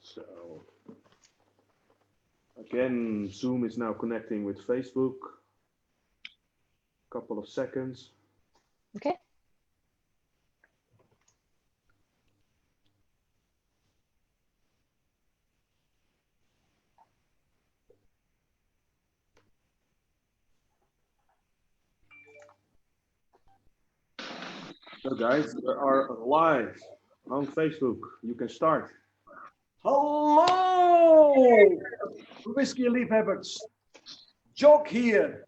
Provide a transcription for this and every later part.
So, again, Zoom is now connecting with Facebook. Couple of seconds. Okay. So guys, we are live on Facebook. You can start. Hallo, whisky-liefhebbers. Jock hier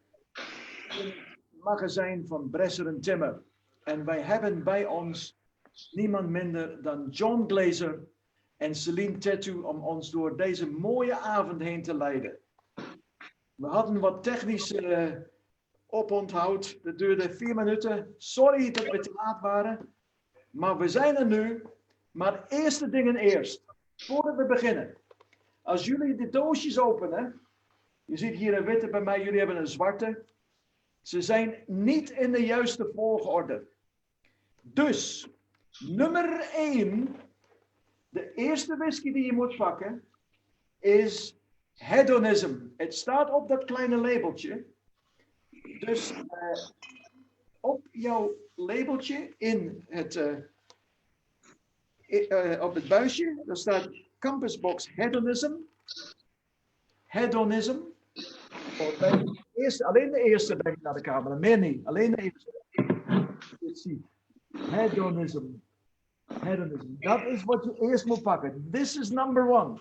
in het magazijn van Bresser Timmer. En wij hebben bij ons niemand minder dan John Glaser en Celine Tattoo om ons door deze mooie avond heen te leiden. We hadden wat technisch oponthoud. Dat duurde 4 minuten. Sorry dat we te laat waren. Maar we zijn er nu. Maar eerste dingen eerst. Voordat we beginnen. Als jullie de doosjes openen. Je ziet hier een witte bij mij. Jullie hebben een zwarte. Ze zijn niet in de juiste volgorde. Dus. Nummer 1. De eerste whisky die je moet pakken. Is hedonism. Het staat op dat kleine labeltje. Dus op jouw labeltje in het, op het buisje, daar staat Campus Box Hedonism. Hedonism. Alleen de eerste denk ik naar de camera, meer niet. Alleen de eerste. Dit zie. Hedonism. Hedonism. Dat is wat je eerst moet pakken. This is number 1.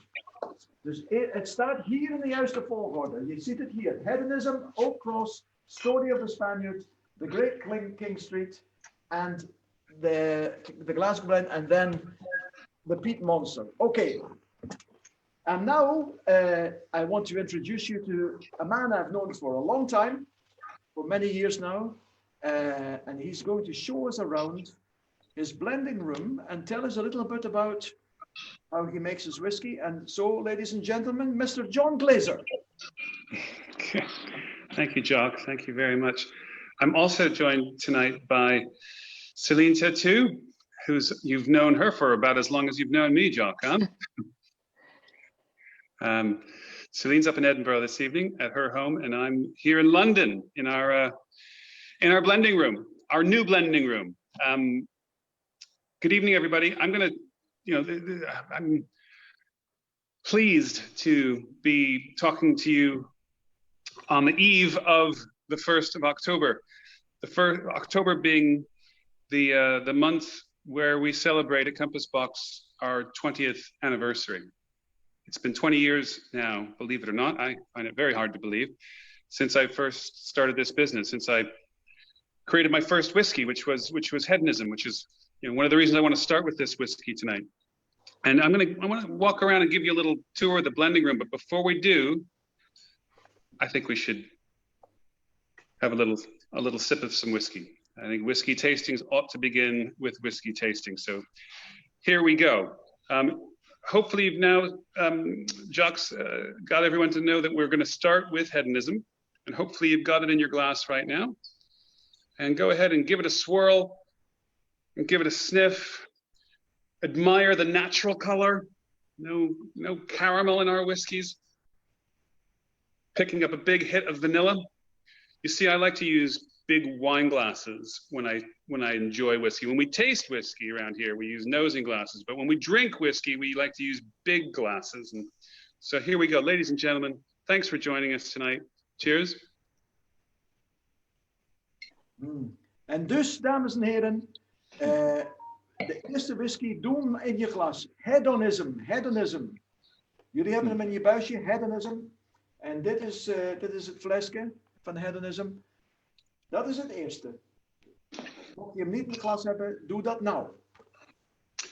Dus het staat hier in de juiste volgorde. Je ziet het hier. Hedonism, Oak Cross, Story of the Spaniard, The Great King Street, and the Glasgow Blend, and then the Peat Monster. Okay. And now I want to introduce you to a man I've known for a long time, for many years now, and he's going to show us around his blending room and tell us a little bit about how he makes his whiskey. And so, ladies and gentlemen, Mr. John Glaser. Okay. Thank you, Jock. Thank you very much. I'm also joined tonight by Celine Tattoo, you've known her for about as long as you've known me, Jock, huh? Celine's up in Edinburgh this evening at her home, and I'm here in London in our blending room, our new blending room. Good evening, everybody. I'm pleased to be talking to you on the eve of the 1st of October. The 1st October being the month where we celebrate at Compass Box our 20th anniversary. It's been 20 years now, believe it or not. I find it very hard to believe, since I first started this business, since I created my first whiskey, which was hedonism, which is one of the reasons I want to start with this whiskey tonight. And I want to walk around and give you a little tour of the blending room. But before we do, I think we should have a little sip of some whiskey. I think whiskey tastings ought to begin with whiskey tasting. So here we go. Hopefully you've now, Jock's got everyone to know that we're going to start with hedonism. And hopefully you've got it in your glass right now. And go ahead and give it a swirl and give it a sniff. Admire the natural color. No caramel in our whiskeys. Picking up a big hit of vanilla. You see, I like to use big wine glasses when I enjoy whiskey. When we taste whiskey around here, we use nosing glasses. But when we drink whiskey, we like to use big glasses. And so here we go, ladies and gentlemen. Thanks for joining us tonight. Cheers. En dus, dames en heren, de eerste whisky doen in je glas. Hedonism, hedonism. Jullie hebben hem in je buisje, hedonism. En dit is het flesje van hedonism. Dat is het eerste. Mocht je hem niet in het glas hebben, doe dat nou.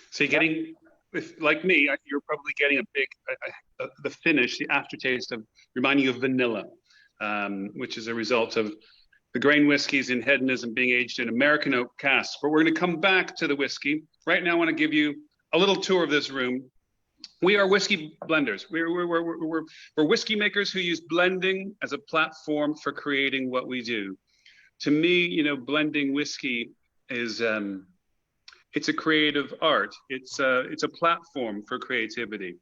So you're getting, like me, you're probably getting a big, the finish, the aftertaste of reminding you of vanilla, which is a result of the grain whiskeys in hedonism being aged in American oak casks. But we're going to come back to the whiskey. Right now, I want to give you a little tour of this room. We are whiskey blenders. We're whiskey makers who use blending as a platform for creating what we do. To me, blending whiskey is it's a creative art. It's a platform for creativity.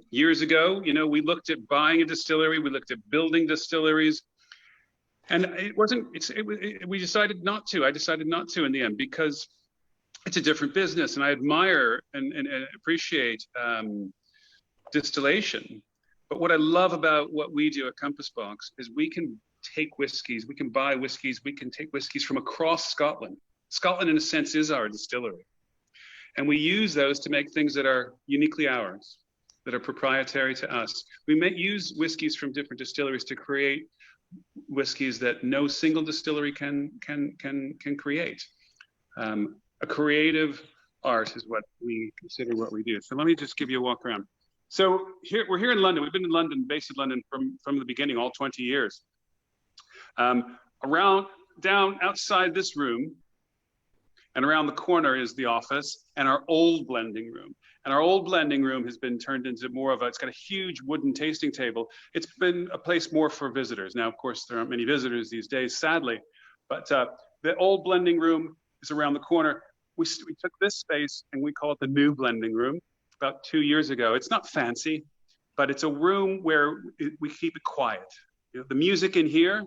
Years ago, you know, we looked at buying a distillery, we looked at building distilleries, and we decided not to. I decided not to in the end because it's a different business, and I admire and appreciate distillation. But what I love about what we do at Compass Box is we can take whiskeys, we can buy whiskeys, we can take whiskeys from across Scotland. Scotland, in a sense, is our distillery. And we use those to make things that are uniquely ours, that are proprietary to us. We may use whiskeys from different distilleries to create whiskeys that no single distillery can create. A creative art is what we consider what we do. So let me just give you a walk around. So we're here in London. We've been in London, based in London from the beginning, all 20 years. Down outside this room and around the corner is the office and our old blending room. And our old blending room has been turned into more of it's got a huge wooden tasting table. It's been a place more for visitors. Now, of course, there aren't many visitors these days, sadly, but the old blending room is around the corner. We took this space and we call it the new blending room about 2 years ago. It's not fancy, but it's a room where we keep it quiet. You know, the music in here,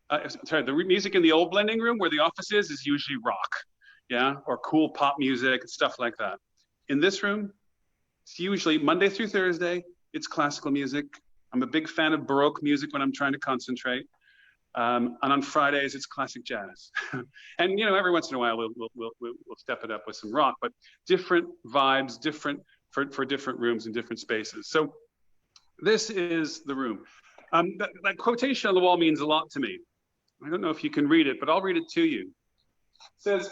the music in the old blending room where the office is usually rock, yeah, or cool pop music and stuff like that. In this room, it's usually Monday through Thursday, it's classical music. I'm a big fan of Baroque music when I'm trying to concentrate. And on Fridays, it's classic jazz. And, you know, every once in a while, we'll step it up with some rock, but different vibes, different for different rooms and different spaces. So this is the room. That quotation on the wall means a lot to me. I don't know if you can read it, but I'll read it to you. It says,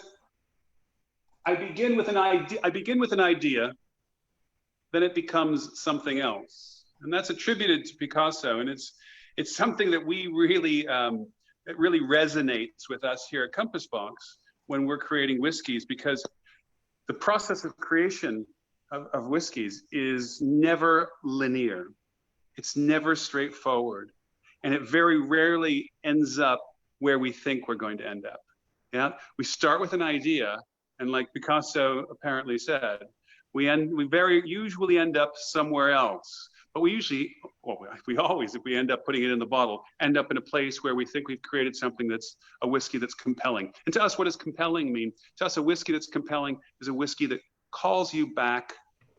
I begin with an idea, then it becomes something else. And that's attributed to Picasso. And it's something that we really, it really resonates with us here at Compass Box when we're creating whiskeys, because the process of creation of whiskeys is never linear. It's never straightforward. And it very rarely ends up where we think we're going to end up. Yeah, we start with an idea, and like Picasso apparently said, we very usually end up somewhere else. But we usually, well, we always, if we end up putting it in the bottle, end up in a place where we think we've created something that's a whiskey that's compelling. And to us, what does compelling mean? To us, a whiskey that's compelling is a whiskey that calls you back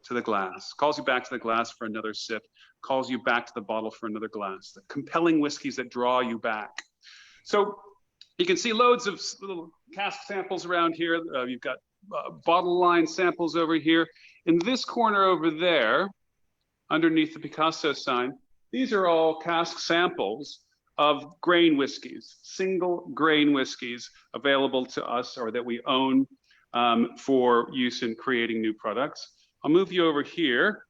to the glass, calls you back to the glass for another sip, calls you back to the bottle for another glass. The compelling whiskeys that draw you back. So you can see loads of little cask samples around here. You've got bottle line samples over here. In this corner over there, underneath the Picasso sign, these are all cask samples of grain whiskeys, single grain whiskeys available to us or that we own for use in creating new products. I'll move you over here.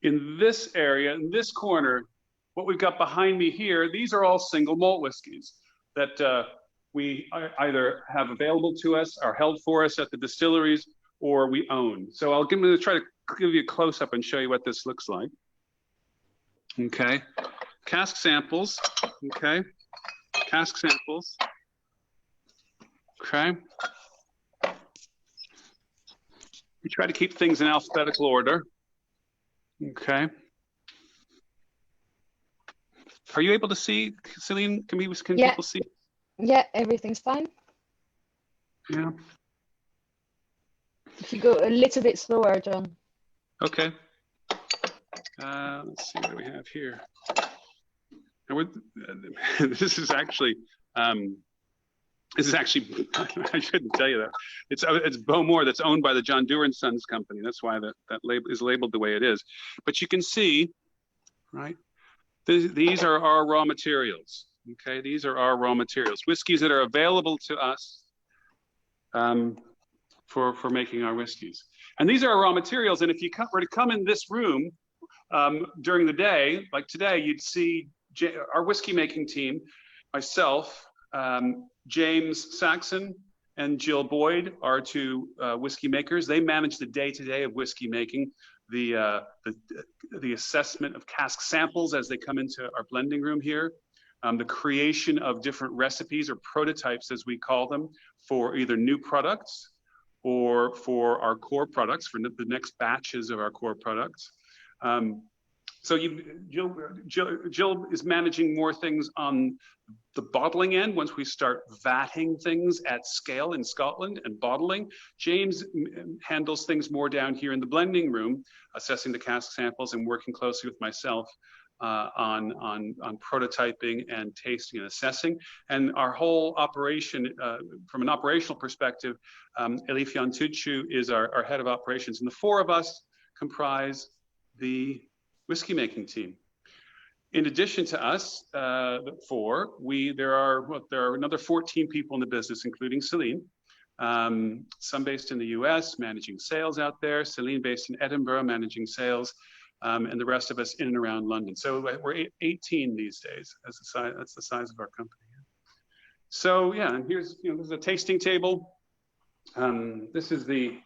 In this area, in this corner, what we've got behind me here, these are all single malt whiskeys that we either have available to us, are held for us at the distilleries, or we own. So I'm going to try to give you a close-up and show you what this looks like. Okay, cask samples, okay, cask samples, okay. We try to keep things in alphabetical order, okay. Are you able to see, Celine? Can people see? Yeah, everything's fine. Yeah. If you go a little bit slower, John. Okay. Let's see what we have here. This is actually, I shouldn't tell you that. It's Bowmore that's owned by the John Dewar and Sons company. That's why that label is labeled the way it is. But you can see, right? These are our raw materials. Okay, these are our raw materials. Whiskeys that are available to us for making our whiskeys. And these are our raw materials. And if you were to come in this room during the day, like today, you'd see our whiskey making team, myself, James Saxon and Jill Boyd are two whiskey makers. They manage the day-to-day of whiskey making, the assessment of cask samples as they come into our blending room here, the creation of different recipes or prototypes, as we call them, for either new products or for our core products, for the next batches of our core products. So Jill is managing more things on the bottling end once we start vatting things at scale in Scotland and bottling. James handles things more down here in the blending room, assessing the cask samples and working closely with myself on prototyping and tasting and assessing. And our whole operation, from an operational perspective, Elifian Tuchu is our head of operations. And the four of us comprise the whiskey making team. In addition to us, the four, there are another 14 people in the business, including Celine. Some based in the US, managing sales out there. Celine based in Edinburgh, managing sales. And the rest of us in and around London. So we're 18 these days. That's the size of our company. So yeah, and here's, this is a tasting table. This is the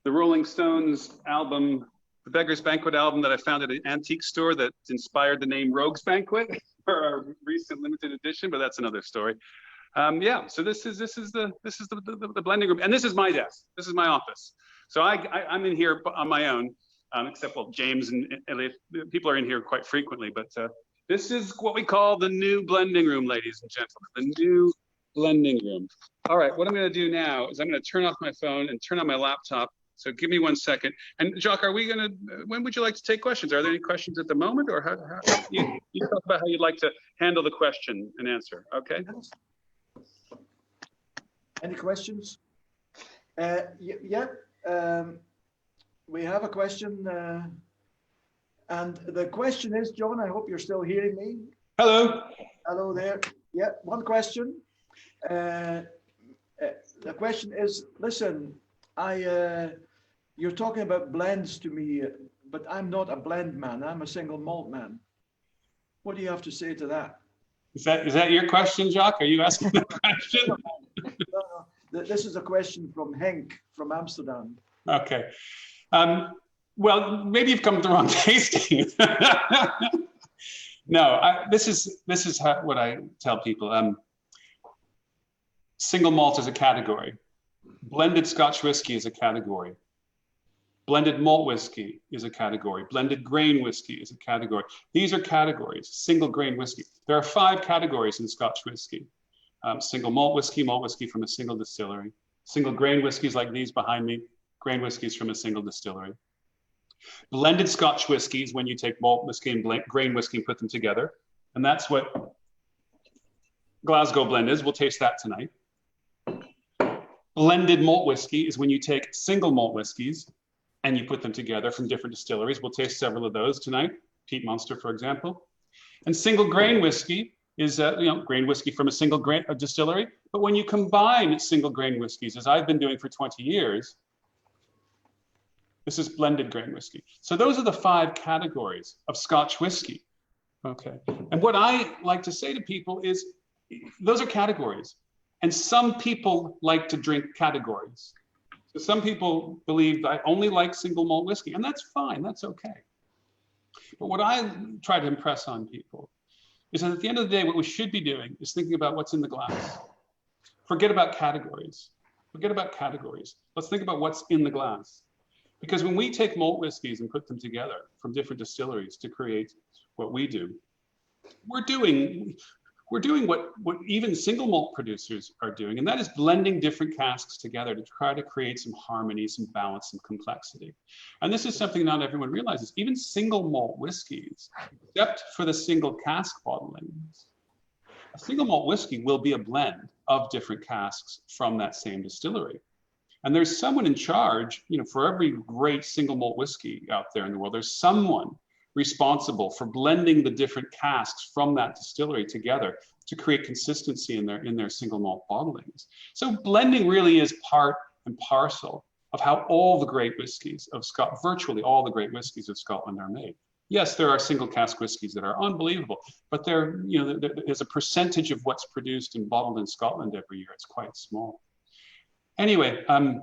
Rolling Stones album, the Beggar's Banquet album that I found at an antique store that inspired the name Rogue's Banquet for our recent limited edition, but that's another story. Yeah, so this is the blending room, and this is my desk. This is my office. So I'm in here on my own, except well, James and Elliot, people are in here quite frequently, but this is what we call the new blending room, ladies and gentlemen, the new blending room. All right, what I'm going to do now is I'm going to turn off my phone and turn on my laptop. So give me 1 second. And Jock, when would you like to take questions? Are there any questions at the moment, or how you talk about how you'd like to handle the question and answer, okay? Any questions? Yeah, we have a question. And the question is, John, I hope you're still hearing me. Hello. Hello there. Yeah, one question. The question is, listen, you're talking about blends to me, but I'm not a blend man. I'm a single malt man. What do you have to say to that? Is that your question, Jock? Are you asking the question? No. This is a question from Henk from Amsterdam. Okay. Well, maybe you've come to the wrong tasting. No, this is what I tell people. Single malt is a category. Blended Scotch whiskey is a category. Blended malt whiskey is a category. Blended grain whiskey is a category. These are categories, single grain whiskey. There are 5 categories in Scotch whiskey. Single malt whiskey from a single distillery. Single grain whiskeys like these behind me, grain whiskeys from a single distillery. Blended Scotch whiskies, when you take malt whiskey and grain whiskey and put them together. And that's what Glasgow Blend is. We'll taste that tonight. Blended malt whiskey is when you take single malt whiskeys and you put them together from different distilleries. We'll taste several of those tonight. Peat Monster, for example. And single grain whiskey is grain whiskey from a single grain distillery. But when you combine single grain whiskeys, as I've been doing for 20 years, this is blended grain whiskey. So those are the 5 categories of Scotch whiskey. Okay. And what I like to say to people is, those are categories. And some people like to drink categories. So some people believe I only like single malt whiskey, and that's fine, that's okay. But what I try to impress on people is that at the end of the day, what we should be doing is thinking about what's in the glass. Forget about categories. Forget about categories. Let's think about what's in the glass. Because when we take malt whiskeys and put them together from different distilleries to create what we do, we're doing what even single malt producers are doing, and that is blending different casks together to try to create some harmony, some balance, some complexity. And this is something not everyone realizes. Even single malt whiskeys, except for the single cask bottlings, a single malt whiskey will be a blend of different casks from that same distillery. And there's someone in charge, for every great single malt whiskey out there in the world, there's someone responsible for blending the different casks from that distillery together to create consistency in their single malt bottlings. So blending really is part and parcel of how all the great whiskeys of Scotland, virtually all the great whiskeys of Scotland are made. Yes, there are single cask whiskeys that are unbelievable, but there's a percentage of what's produced and bottled in Scotland every year. It's quite small. Anyway, to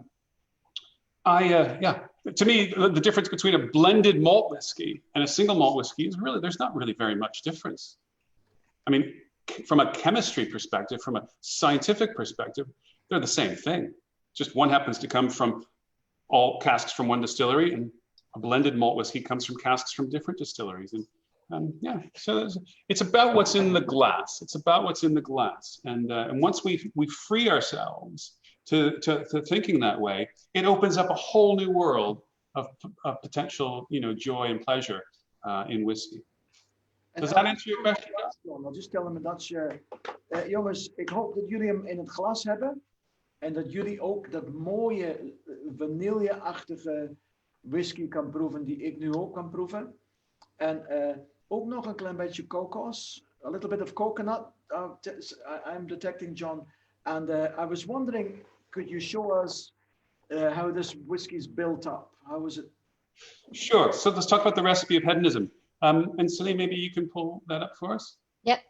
me, the difference between a blended malt whiskey and a single malt whiskey is there's not really very much difference. I mean, from a chemistry perspective, from a scientific perspective, they're the same thing. just one happens to come from all casks from one distillery, and a blended malt whiskey comes from casks from different distilleries. And yeah, so it's about what's in the glass. It's about what's in the glass. And once we free ourselves to thinking that way, it opens up a whole new world of potential, joy and pleasure in whiskey. Does that answer your question? I'll just tell them dat je, jongens, ik hoop dat jullie hem in het glas hebben en dat jullie ook dat mooie vanilleachtige whisky kan proeven die ik nu ook kan proeven. En ook nog een klein beetje kokos, a little bit of coconut. I'm detecting, John. And I was wondering, could you show us how this whiskey is built up? How is it? Sure. So let's talk about the recipe of hedonism. And Celine, maybe you can pull that up for us. Yep.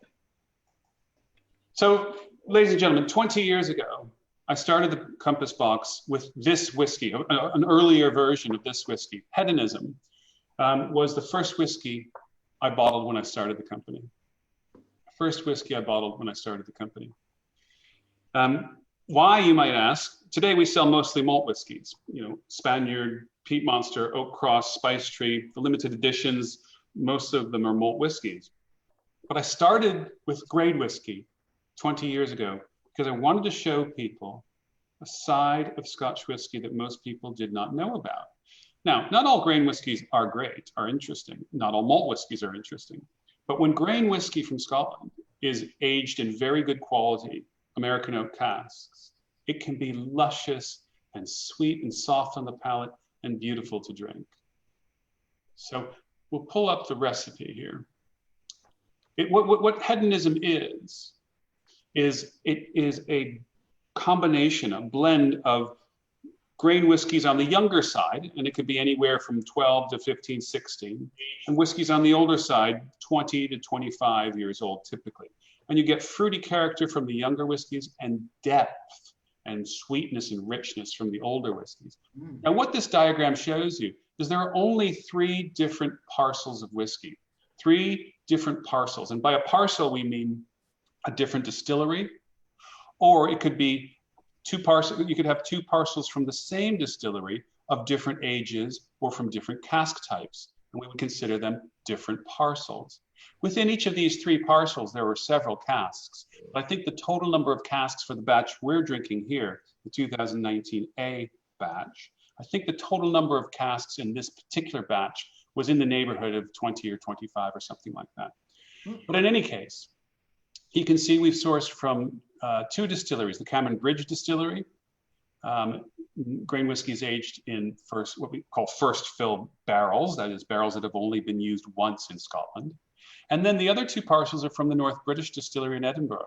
So, ladies and gentlemen, 20 years ago, I started the Compass Box with this whiskey, an earlier version of this whiskey. Hedonism was the first whiskey I bottled when I started the company. First whiskey I bottled when I started the company. Why, you might ask? Today we sell mostly malt whiskeys, Spaniard, Peat Monster, Oak Cross, Spice Tree, the limited editions. Most of them are malt whiskeys. But I started with grade whiskey 20 years ago because I wanted to show people a side of Scotch whiskey that most people did not know about. Now, not all grain whiskeys are great, are interesting. Not all malt whiskeys are interesting. But when grain whiskey from Scotland is aged in very good quality American oak casks, it can be luscious and sweet and soft on the palate and beautiful to drink. So we'll pull up the recipe here. What hedonism is it is a combination, a blend of grain whiskeys on the younger side, and it could be anywhere from 12 to 15, 16, and whiskeys on the older side, 20 to 25 years old typically. And you get fruity character from the younger whiskeys and depth and sweetness and richness from the older whiskeys. Now, what this diagram shows you is there are only 3 different parcels of whiskey, 3 different parcels. And by a parcel, we mean a different distillery, or it could be 2 parcels. You could have 2 parcels from the same distillery of different ages or from different cask types. And we would consider them different parcels. Within each of these 3 parcels, there were several casks. But I think the total number of casks for the batch we're drinking here, the 2019 A batch, I think the total number of casks in this particular batch was in the neighborhood of 20 or 25 or something like that. But in any case, you can see we've sourced from 2 distilleries, the Cameron Bridge Distillery. Grain whiskey is aged in what we call first fill barrels, that is barrels that have only been used once in Scotland. And then the other 2 parcels are from the North British Distillery in Edinburgh.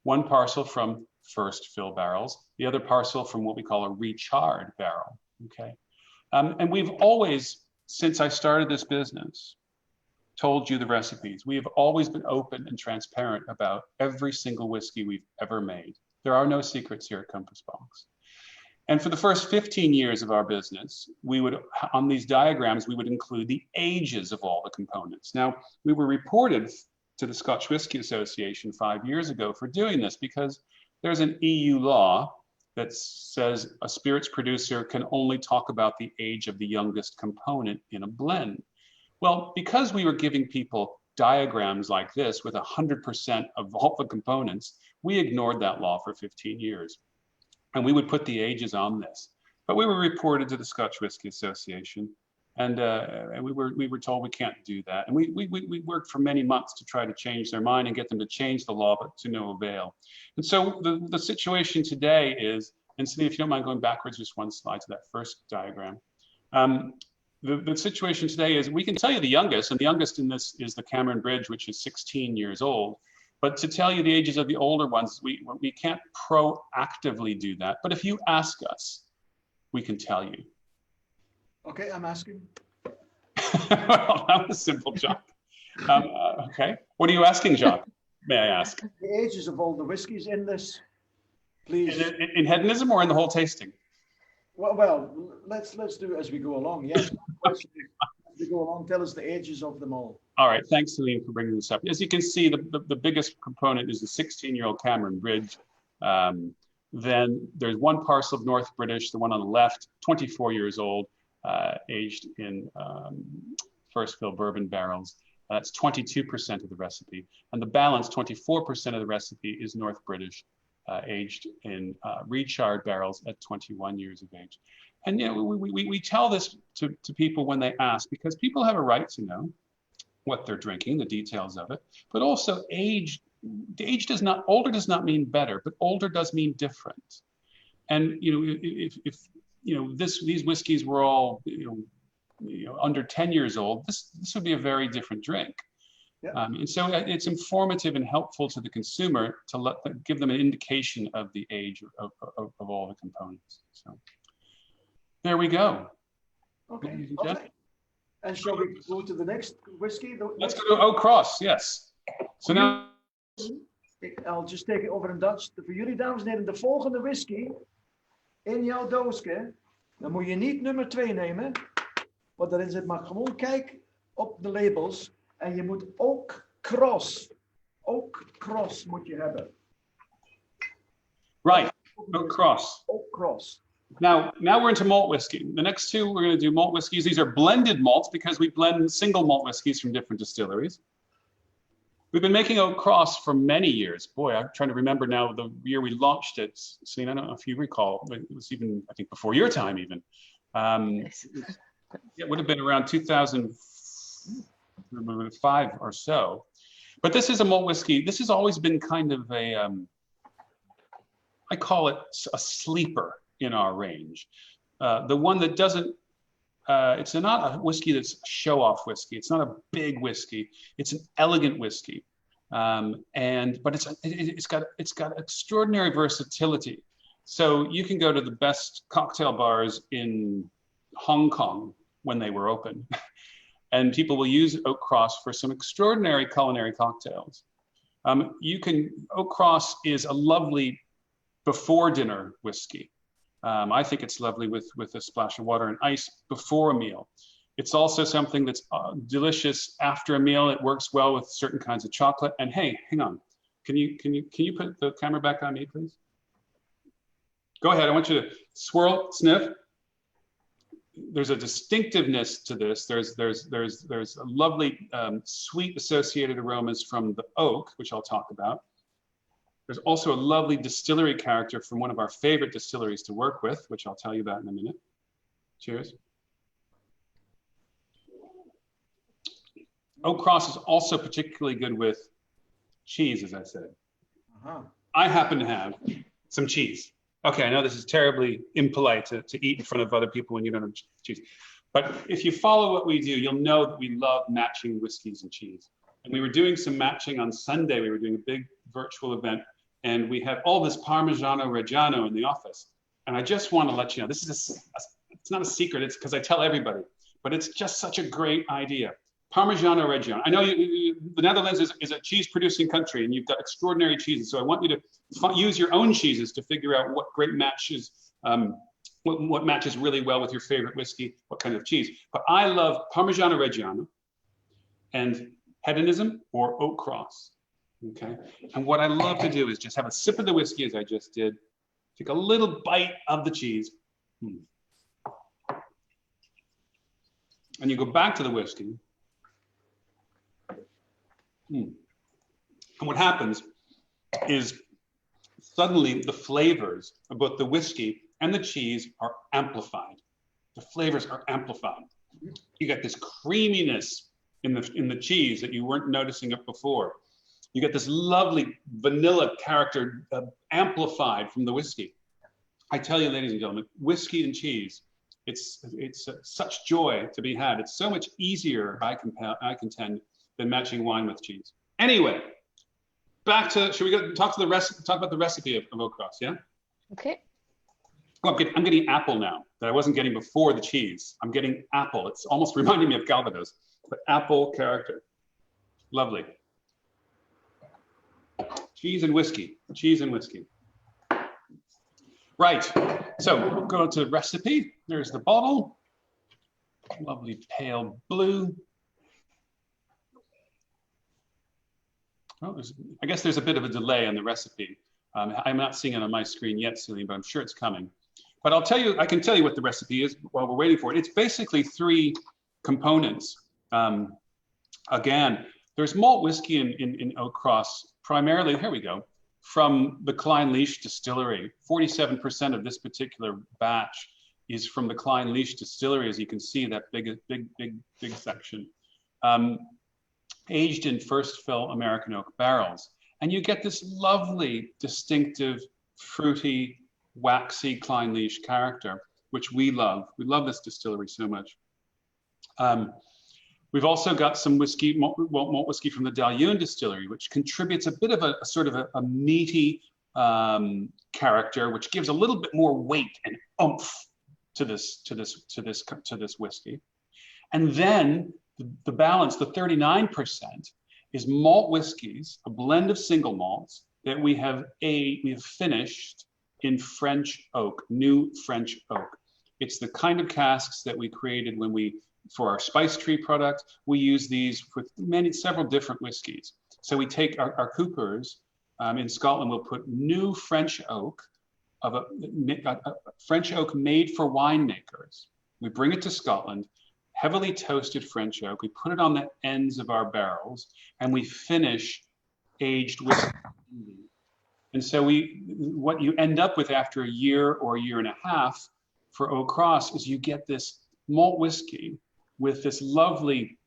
1 parcel from first fill barrels, the other parcel from what we call a recharred barrel, okay? And we've always, since I started this business, told you the recipes. We have always been open and transparent about every single whiskey we've ever made. There are no secrets here at Compass Box. And for the first 15 years of our business, we would, on these diagrams, we would include the ages of all the components. Now, we were reported to the Scotch Whisky Association 5 years ago for doing this because there's an EU law that says a spirits producer can only talk about the age of the youngest component in a blend. Well, because we were giving people diagrams like this with 100% of all the components, we ignored that law for 15 years. And we would put the ages on this. But we were reported to the Scotch Whisky Association, and we were told we can't do that. And we worked for many months to try to change their mind and get them to change the law, but to no avail. And so the situation today is, and Celine, if you don't mind going backwards just 1 slide to that first diagram. The situation today is we can tell you the youngest, and the youngest in this is the Cameron Bridge, which is 16 years old. But to tell you the ages of the older ones, we can't proactively do that. But if you ask us, we can tell you. Okay, I'm asking. Well, that was simple, Jock. Okay, what are you asking, Jock? May I ask? The ages of all the whiskies in this, please. In hedonism or in the whole tasting? Well, let's do it as we go along. Yes. As we go along, tell us the ages of them all. All right, thanks, Celine, for bringing this up. As you can see, the biggest component is the 16-year-old Cameron Bridge. Then there's one parcel of North British, the one on the left, 24 years old, aged in first fill bourbon barrels. That's 22% of the recipe. And the balance, 24% of the recipe, is North British, aged in recharred barrels at 21 years of age. And you know, we tell this to people when they ask, because people have a right to know what they're drinking, the details of it, but also age does not, older does not mean better, but older does mean different. And you know, if you know, these whiskeys were all under 10 years old, this would be a very different drink. Yeah. And so it's informative and helpful to the consumer to give them an indication of the age of all the components. So there we go. Okay. Okay. And shall we go to the next whiskey? Let's go to Oak Cross, yes. So now... I'll just take it over in Dutch. Voor jullie, dames en heren, de volgende whisky in jouw doosje, dan moet je niet nummer 2 nemen, wat erin zit, maar gewoon kijk op de labels en je moet Oak Cross moet je hebben. Right, Oak Cross. Oak Cross. Now we're into malt whiskey. The next two, we're going to do malt whiskeys. These are blended malts because we blend single malt whiskeys from different distilleries. We've been making Oak Cross for many years. Boy, I'm trying to remember now the year we launched it. Celine, I don't know if you recall. It was even, I think, before your time even. It would have been around 2005 or so. But this is a malt whiskey. This has always been kind of a, I call it a sleeper in our range. The one that doesn't, it's not a whiskey that's a show-off whiskey. It's not a big whiskey. It's an elegant whiskey, but it's got extraordinary versatility. So you can go to the best cocktail bars in Hong Kong when they were open, and people will use Oak Cross for some extraordinary culinary cocktails. Oak Cross is a lovely before dinner whiskey. I think it's lovely with a splash of water and ice before a meal. It's also something that's delicious after a meal. It works well with certain kinds of chocolate. And hey, hang on, can you put the camera back on me, please? Go ahead. I want you to swirl, sniff. There's a distinctiveness to this. There's a lovely sweet associated aromas from the oak, which I'll talk about. There's also a lovely distillery character from one of our favorite distilleries to work with, which I'll tell you about in a minute. Cheers. Oak Cross is also particularly good with cheese, as I said. I happen to have some cheese. Okay, I know this is terribly impolite to eat in front of other people when you don't have cheese. But if you follow what we do, you'll know that we love matching whiskeys and cheese. And we were doing some matching on Sunday. We were doing a big virtual event. And we have all this Parmigiano Reggiano in the office. And I just want to let you know, this is it's not a secret, it's because I tell everybody, but it's just such a great idea. Parmigiano Reggiano. I know the Netherlands is a cheese producing country and you've got extraordinary cheeses. So I want you to use your own cheeses to figure out what great matches, what matches really well with your favorite whiskey, what kind of cheese. But I love Parmigiano Reggiano and hedonism or Oak Cross. Okay, and what I love to do is just have a sip of the whiskey as I just did, take a little bite of the cheese, and you go back to the whiskey. And what happens is suddenly the flavors of both the whiskey and the cheese are amplified. The flavors are amplified. You got this creaminess in the cheese that you weren't noticing it before. You get this lovely vanilla character amplified from the whiskey. I tell you, ladies and gentlemen, whiskey and cheese, it's such joy to be had. It's so much easier, I contend, than matching wine with cheese. Anyway, back to, should we go talk about the recipe of Oak Cross, yeah? Okay. Well, I'm getting apple now that I wasn't getting before the cheese. I'm getting apple. It's almost reminding me of Calvados, but apple character. Lovely. Cheese and whiskey, cheese and whiskey. Right, so we'll go to the recipe. There's the bottle, lovely pale blue. Oh, I guess there's a bit of a delay on the recipe. I'm not seeing it on my screen yet, Celine, but I'm sure it's coming. But I'll tell you, I can tell you what the recipe is while we're waiting for it. It's basically 3 components. Again, there's malt whiskey in Oak Cross, primarily, here we go, from the Clynelish Distillery. 47% of this particular batch is from the Clynelish Distillery, as you can see, that big section. Aged in first fill American oak barrels. And you get this lovely, distinctive, fruity, waxy Clynelish character, which we love. We love this distillery so much. We've also got some whiskey, malt whiskey from the Dalion Distillery, which contributes a bit of a sort of a meaty character, which gives a little bit more weight and oomph to this whiskey. And then the balance, the 39%, is malt whiskeys, a blend of single malts that we have finished in French oak, new French oak. It's the kind of casks that we created for our Spice Tree product. We use these with several different whiskeys. So we take our coopers in Scotland, we'll put new French oak, French oak made for winemakers. We bring it to Scotland, heavily toasted French oak. We put it on the ends of our barrels and we finish aged whiskey. And so what you end up with after a year or a year and a half for Oak Cross is you get this malt whiskey with this lovely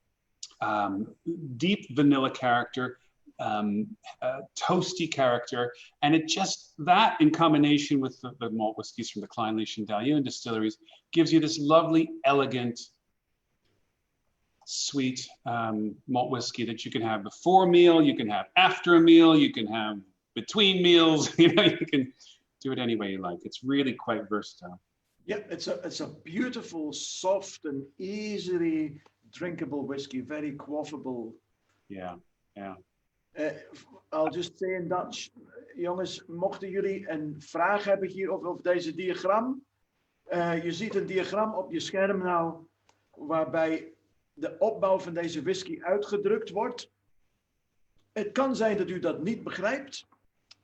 deep vanilla character, toasty character, and that in combination with the malt whiskeys from the Clynelish and Dalion distilleries gives you this lovely, elegant, sweet malt whiskey that you can have before a meal, you can have after a meal, you can have between meals. You can do it any way you like. It's really quite versatile. Yeah, it's a beautiful, soft and easily drinkable whiskey, very quaffable. Yeah. I'll just say in Dutch, jongens, mochten jullie een vraag hebben hier over deze diagram. Je ziet een diagram op je scherm nou, waarbij de opbouw van deze whisky uitgedrukt wordt. Het kan zijn dat u dat niet begrijpt.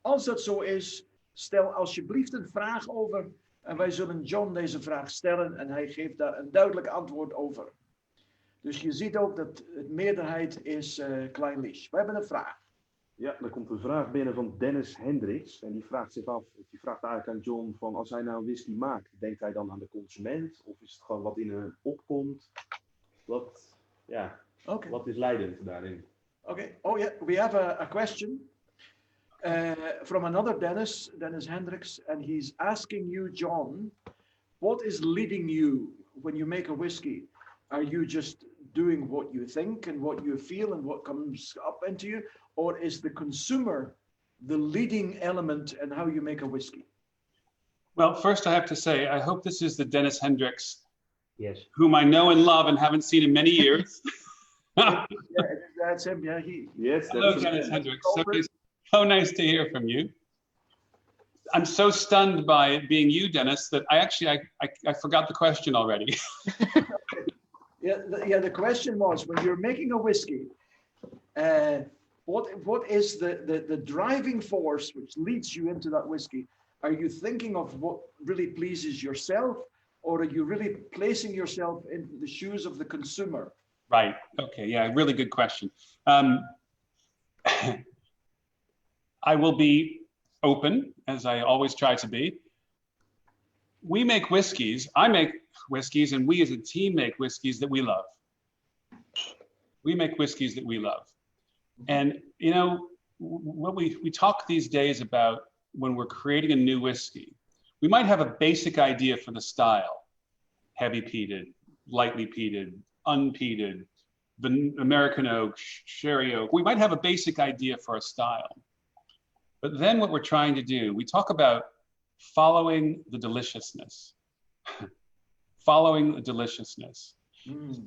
Als dat zo is, stel alsjeblieft een vraag over. En wij zullen John deze vraag stellen en hij geeft daar een duidelijk antwoord over. Dus je ziet ook dat de meerderheid is Clynelish. We hebben een vraag. Ja, er komt een vraag binnen van Dennis Hendricks. En die vraagt eigenlijk aan John van als hij nou een whisky maakt, denkt hij dan aan de consument? Of is het gewoon wat in hem opkomt? Wat is leidend daarin? Okay. Oh yeah, we have a question from another Dennis Hendricks, and he's asking you, John, what is leading you when you make a whiskey? Are you just doing what you think and what you feel and what comes up into you? Or is the consumer the leading element in how you make a whiskey? Well, first I have to say, I hope this is the Dennis Hendricks, yes, whom I know and love and haven't seen in many years. Yeah, that's him. Yeah, Yes, hello, Dennis Hendricks. So nice to hear from you. I'm so stunned by it being you, Dennis, that I forgot the question already. The question was, when you're making a whiskey, what is the driving force which leads you into that whiskey? Are you thinking of what really pleases yourself, or are you really placing yourself in the shoes of the consumer? Right. Okay. Yeah. Really good question. I will be open, as I always try to be. We make whiskeys. I make whiskeys, and we as a team make whiskeys that we love. We make whiskeys that we love. And, you know, what we talk these days about when we're creating a new whiskey, we might have a basic idea for the style: heavy peated, lightly peated, unpeated, the American oak, sherry oak. We might have a basic idea for a style. But then what we're trying to do, we talk about following the deliciousness. Following the deliciousness.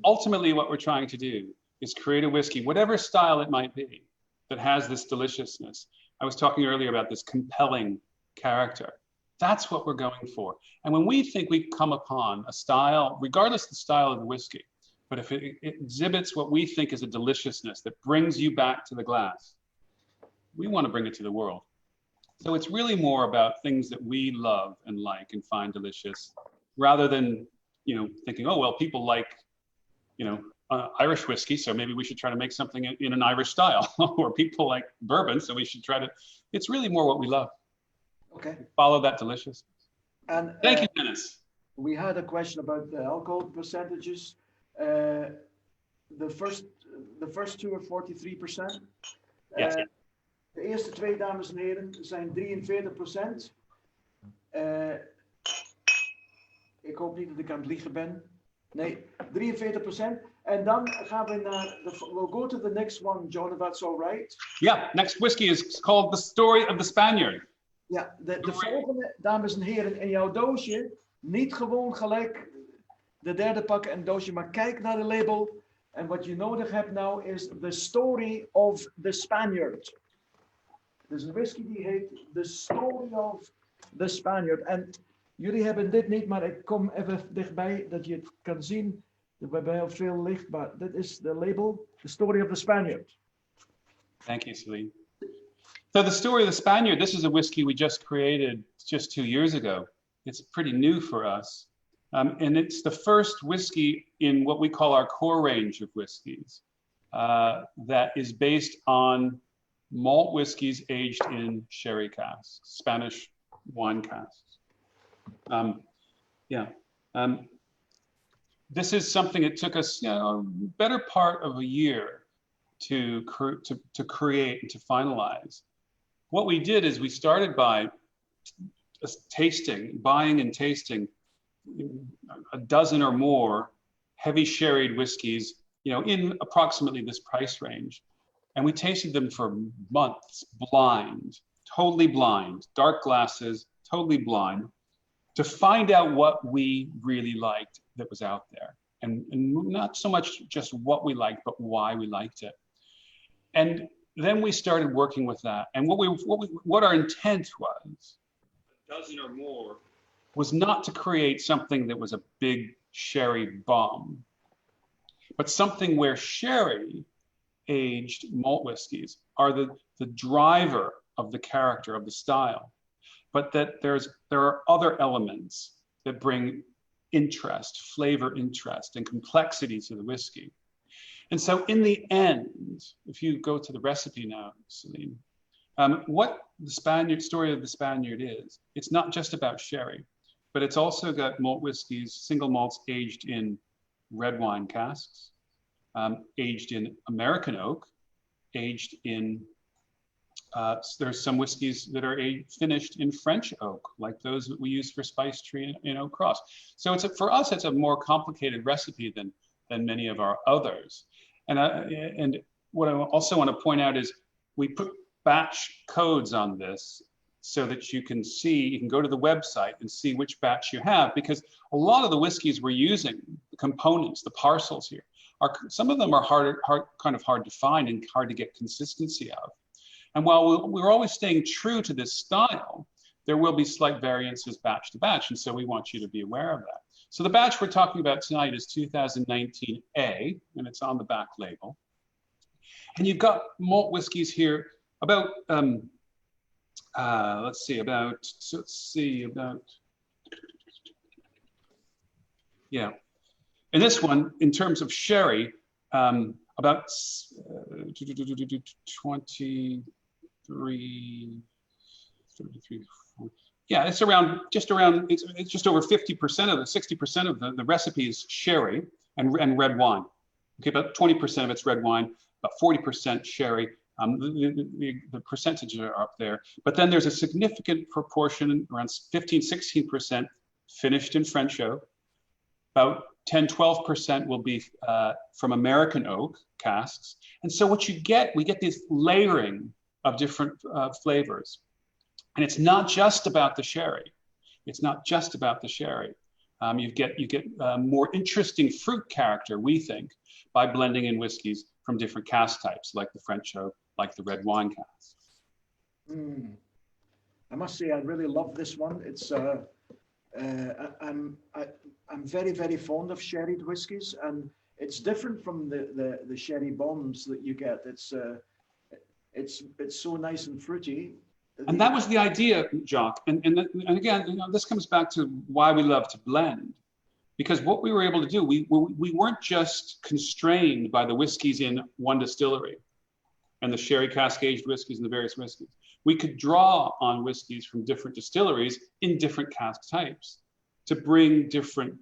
Ultimately, what we're trying to do is create a whiskey, whatever style it might be, that has this deliciousness. I was talking earlier about this compelling character. That's what we're going for. And when we think we come upon a style, regardless of the style of the whiskey, but if it exhibits what we think is a deliciousness that brings you back to the glass, we want to bring it to the world. So it's really more about things that we love and like and find delicious, rather than, you know, thinking, oh, well, people like, you know, Irish whiskey, so maybe we should try to make something in an Irish style. Or people like bourbon, so we should try to, it's really more what we love. Okay. Follow that delicious. And Thank you, Dennis. we had a question about the alcohol percentages. The first two are 43%. Yes. De eerste twee, dames en heren, zijn 43%. Ik hoop niet dat ik aan het liegen ben. Nee, 43%. En dan gaan we naar, we'll go to the next one, John, if that's all right. Yeah, next whiskey is called The Story of the Spaniard. Ja, de volgende, dames en heren, in jouw doosje, niet gewoon gelijk de derde pakken en doosje, maar kijk naar de label. En wat je nodig hebt nou is The Story of the Spaniard. Dus een whisky die heet The Story of the Spaniard. En jullie hebben dit niet, maar ik kom even dichtbij dat je het kan zien. We hebben heel veel licht, maar dit is de label, The Story of the Spaniard. Thank you, Celine. So The Story of the Spaniard, this is a whiskey we just created just 2 years ago. It's pretty new for us. And it's the first whiskey in what we call our core range of whiskeys that is based on malt whiskeys aged in sherry casks, Spanish wine casks. This is something that took us, you know, a better part of a year to create and to finalize. What we did is we started by buying and tasting a dozen or more heavy sherried whiskeys, you know, in approximately this price range. And we tasted them for months, blind, totally blind, dark glasses, totally blind, to find out what we really liked that was out there. And not so much just what we liked, but why we liked it. And then we started working with that. And what our intent was, a dozen or more, was not to create something that was a big sherry bomb, but something where sherry aged malt whiskeys are the driver of the character of the style, but that there are other elements that bring interest, flavor interest, and complexity to the whiskey. And so in the end, if you go to the recipe now, Celine, what the Story of the Spaniard is, it's not just about sherry, but it's also got malt whiskeys, single malts aged in red wine casks, aged in American oak, aged in, there's some whiskeys that are finished in French oak, like those that we use for Spice Tree in Oak Cross. So for us, it's a more complicated recipe than many of our others. And what I also want to point out is we put batch codes on this so that you can go to the website and see which batch you have, because a lot of the whiskeys we're using, the components, the parcels here, some of them are kind of hard to find and hard to get consistency of. And while we're always staying true to this style, there will be slight variances batch to batch. And so we want you to be aware of that. So the batch we're talking about tonight is 2019A, and it's on the back label. And you've got malt whiskeys here about, yeah. And this one, in terms of sherry, about 23, 33, yeah, it's just over 50% of 60% of the recipe is sherry and red wine. Okay, about 20% of it's red wine, about 40% sherry. The percentages are up there, but then there's a significant proportion, around 15-16% finished in French oak. About 10-12% will be from American oak casks. And so what we get this layering of different flavors. And it's not just about the sherry. It's not just about the sherry. You get more interesting fruit character, we think, by blending in whiskeys from different cask types, like the French oak, like the red wine cask. I must say, I really love this one. It's I'm very, very fond of sherried whiskies, and it's different from the sherry bombs that you get. It's so nice and fruity. And that was the idea, Jock. And again, you know, this comes back to why we love to blend. Because what we were able to do, we weren't just constrained by the whiskeys in one distillery and the sherry cask-aged whiskeys and the various whiskeys. We could draw on whiskeys from different distilleries in different cask types to bring different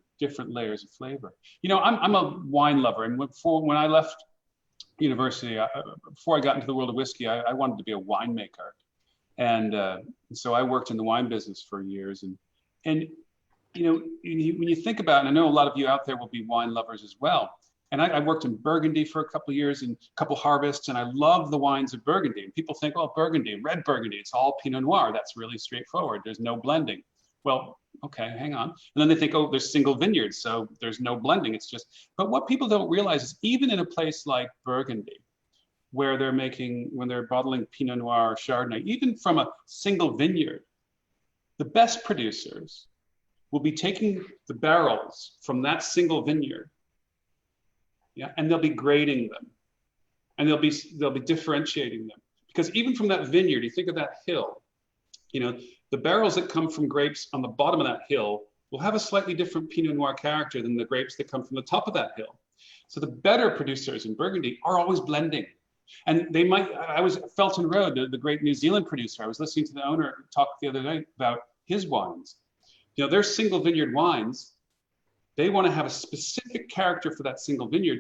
layers of flavor. You know, I'm a wine lover, and when I left university, before I got into the world of whiskey, I wanted to be a winemaker. And so I worked in the wine business for years. And you know, when you think about it, and I know a lot of you out there will be wine lovers as well. And I worked in Burgundy for a couple of years and a couple harvests, and I love the wines of Burgundy. And people think, oh, Burgundy, red Burgundy, it's all Pinot Noir. That's really straightforward. There's no blending. Well, okay, hang on. And then they think, oh, there's single vineyards, so there's no blending. It's just, but what people don't realize is even in a place like Burgundy, where when they're bottling Pinot Noir or Chardonnay, even from a single vineyard, the best producers will be taking the barrels from that single vineyard, yeah, and they'll be grading them, and they'll be differentiating them, because even from that vineyard, you think of that hill, you know, the barrels that come from grapes on the bottom of that hill will have a slightly different Pinot Noir character than the grapes that come from the top of that hill. So the better producers in Burgundy are always blending. And they might, I was at Felton Road, the great New Zealand producer. I was listening to the owner talk the other night about his wines. You know, their single vineyard wines, they want to have a specific character for that single vineyard.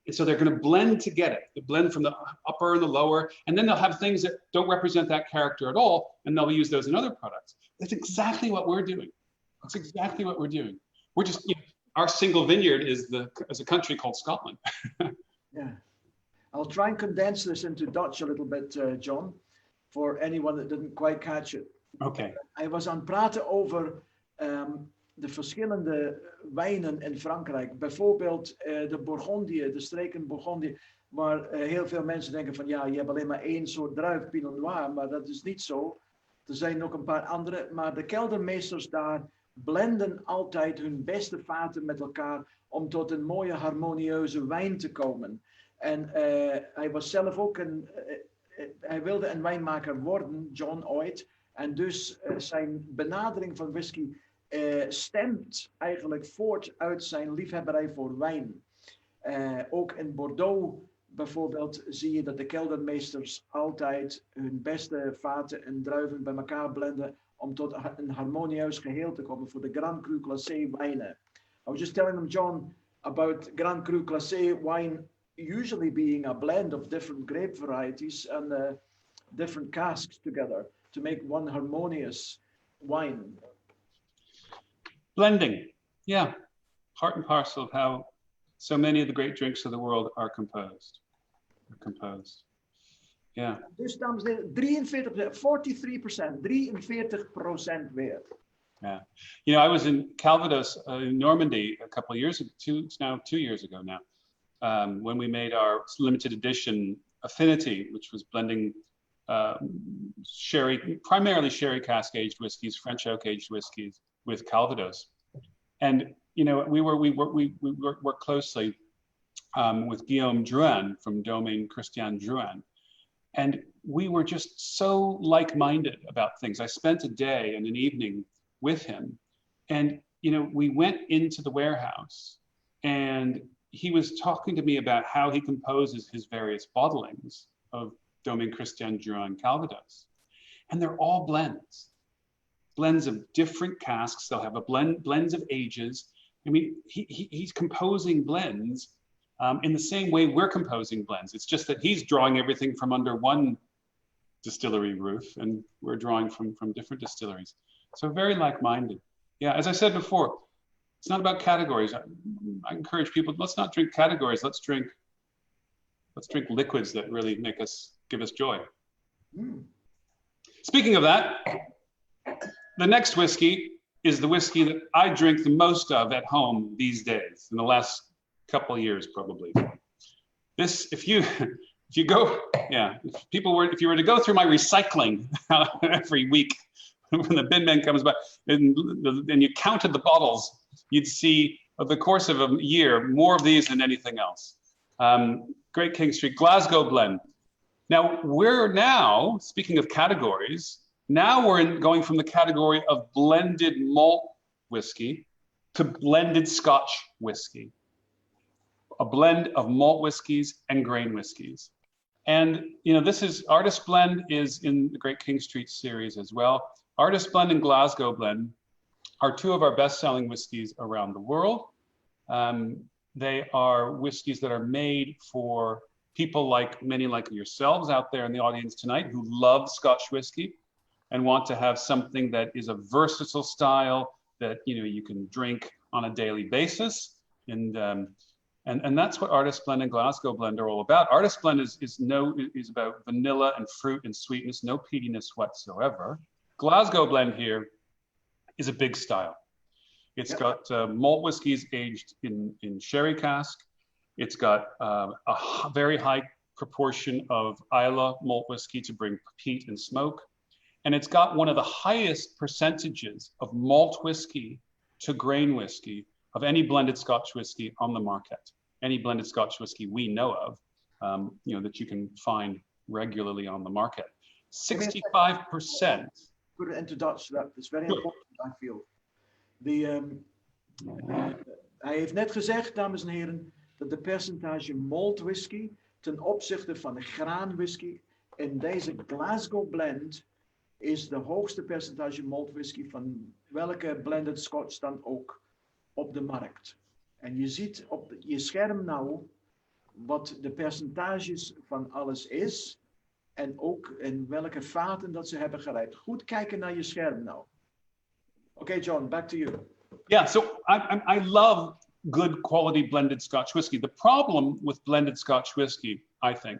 And so they're going to blend to get it. They blend from the upper and the lower, and then they'll have things that don't represent that character at all, and they'll use those in other products. That's exactly what we're doing. That's exactly what we're doing. We're just, you know, our single vineyard is a country called Scotland. Yeah. I'll try and condense this into Dutch a little bit, John, for anyone that didn't quite catch it. Okay. I was aan het praten over de verschillende wijnen in Frankrijk. Bijvoorbeeld de Bourgondië, de streken Bourgondië, waar heel veel mensen denken van ja, je hebt alleen maar één soort druif, Pinot Noir, maar dat is niet zo. Er zijn nog een paar andere, maar de keldermeesters daar blenden altijd hun beste vaten met elkaar om tot een mooie harmonieuze wijn te komen. En hij was zelf ook hij wilde een wijnmaker worden, John, ooit. En dus zijn benadering van whisky stemt eigenlijk voort uit zijn liefhebberij voor wijn. Ook in Bordeaux bijvoorbeeld zie je dat de keldermeesters altijd hun beste vaten en druiven bij elkaar blenden om tot een harmonieus geheel te komen voor de Grand Cru Classé wijnen. I was just telling them, John, about Grand Cru Classé wine usually being a blend of different grape varieties and different casks together to make one harmonious wine. Blending, yeah, part and parcel of how so many of the great drinks of the world are composed. Yeah. Dus dames en heren, 43% weer. Yeah, you know, I was in Calvados, in Normandy, a couple of years ago, 2 years ago now, when we made our limited edition Affinity, which was blending primarily sherry cask-aged whiskeys, French oak-aged whiskeys with Calvados. And you know, we worked closely with Guillaume Drouin from Domaine Christian Drouin, and we were just so like-minded about things. I spent a day and an evening with him, and you know, we went into the warehouse, and he was talking to me about how he composes his various bottlings of Domaine Christian Drouin Calvados, and they're all blends of different casks. They'll have blends of ages. I mean, he's composing blends in the same way we're composing blends. It's just that he's drawing everything from under one distillery roof, and we're drawing from different distilleries. So very like-minded. Yeah, as I said before, it's not about categories. I encourage people, let's not drink categories. Let's drink liquids that really give us joy. Mm. Speaking of that, the next whiskey is the whiskey that I drink the most of at home these days, in the last couple of years, probably. This, if you go, yeah, if you were to go through my recycling every week, when the bin man comes by and you counted the bottles, you'd see over the course of a year more of these than anything else. Great King Street, Glasgow Blend. Now, speaking of categories, Now we're going from the category of blended malt whiskey to blended Scotch whiskey, a blend of malt whiskeys and grain whiskeys. And this is Artist Blend is in the Great King Street series as well. Artist Blend and Glasgow Blend are two of our best-selling whiskeys around the world. They are whiskeys that are made for people like many like yourselves out there in the audience tonight who love Scotch whiskey and want to have something that is a versatile style that you can drink on a daily basis. And that's what Artist Blend and Glasgow Blend are all about. Artist Blend is about vanilla and fruit and sweetness, no peatiness whatsoever. Glasgow Blend here is a big style. It's got malt whiskeys aged in sherry cask. It's got a very high proportion of Islay malt whiskey to bring peat and smoke. And it's got one of the highest percentages of malt whiskey to grain whiskey of any blended Scotch whiskey on the market. Any blended Scotch whiskey we know of, that you can find regularly on the market. 65%. Put it into Dutch, that is very important, I feel. Hij heeft net gezegd, dames en heren, dat de percentage malt whisky ten opzichte van de graan whisky in deze Glasgow Blend is de hoogste percentage malt whisky van welke blended Scotch dan ook op de markt. En je ziet op je scherm nou wat de percentages van alles is en ook in welke vaten dat ze hebben gerijpt. Goed kijken naar je scherm nou. Okay, John, back to you. Yeah, so I love good quality blended Scotch whiskey. The problem with blended Scotch whiskey, I think,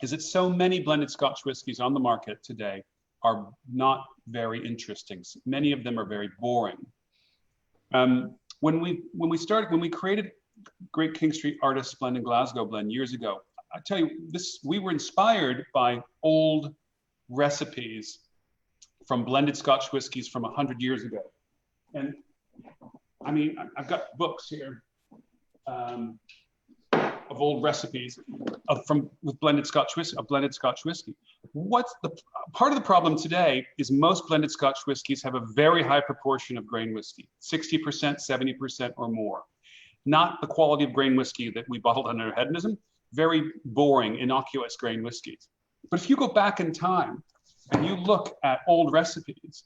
is that so many blended Scotch whiskies on the market today are not very interesting. Many of them are very boring. When we created Great King Street Artist Blend and Glasgow Blend years ago, I tell you, we were inspired by old recipes from blended Scotch whiskies from 100 years ago. And I mean, I've got books here of old recipes with blended Scotch whiskey. What's the part of the problem today is most blended Scotch whiskies have a very high proportion of grain whiskey, 60%, 70% or more. Not the quality of grain whiskey that we bottled under hedonism, very boring, innocuous grain whiskeys. But if you go back in time and you look at old recipes,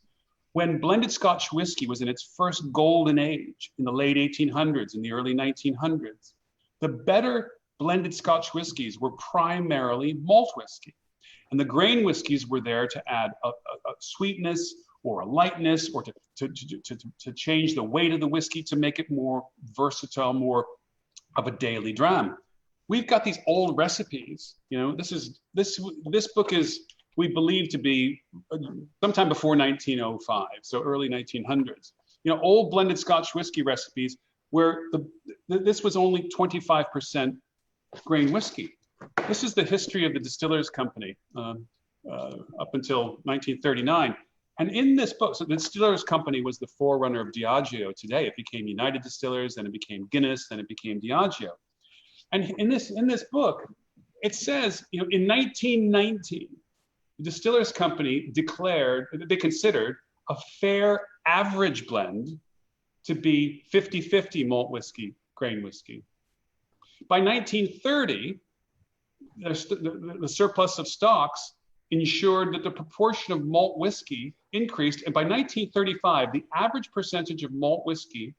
when blended Scotch whiskey was in its first golden age in the late 1800s, in the early 1900s, the better blended Scotch whiskies were primarily malt whiskey. And the grain whiskies were there to add a sweetness or a lightness or to change the weight of the whiskey to make it more versatile, more of a daily dram. We've got these old recipes. This book is, we believe, to be sometime before 1905, so early 1900s. Old blended Scotch whiskey recipes where this was only 25% grain whiskey. This is the history of the Distillers Company up until 1939. And in this book, so the Distillers Company was the forerunner of Diageo today. It became United Distillers, then it became Guinness, then it became Diageo. And in this book, it says, in 1919, the Distillers Company declared that they considered a fair average blend to be 50-50 malt whiskey, grain whiskey. By 1930, the surplus of stocks ensured that the proportion of malt whiskey increased. And by 1935, the average percentage of malt whiskey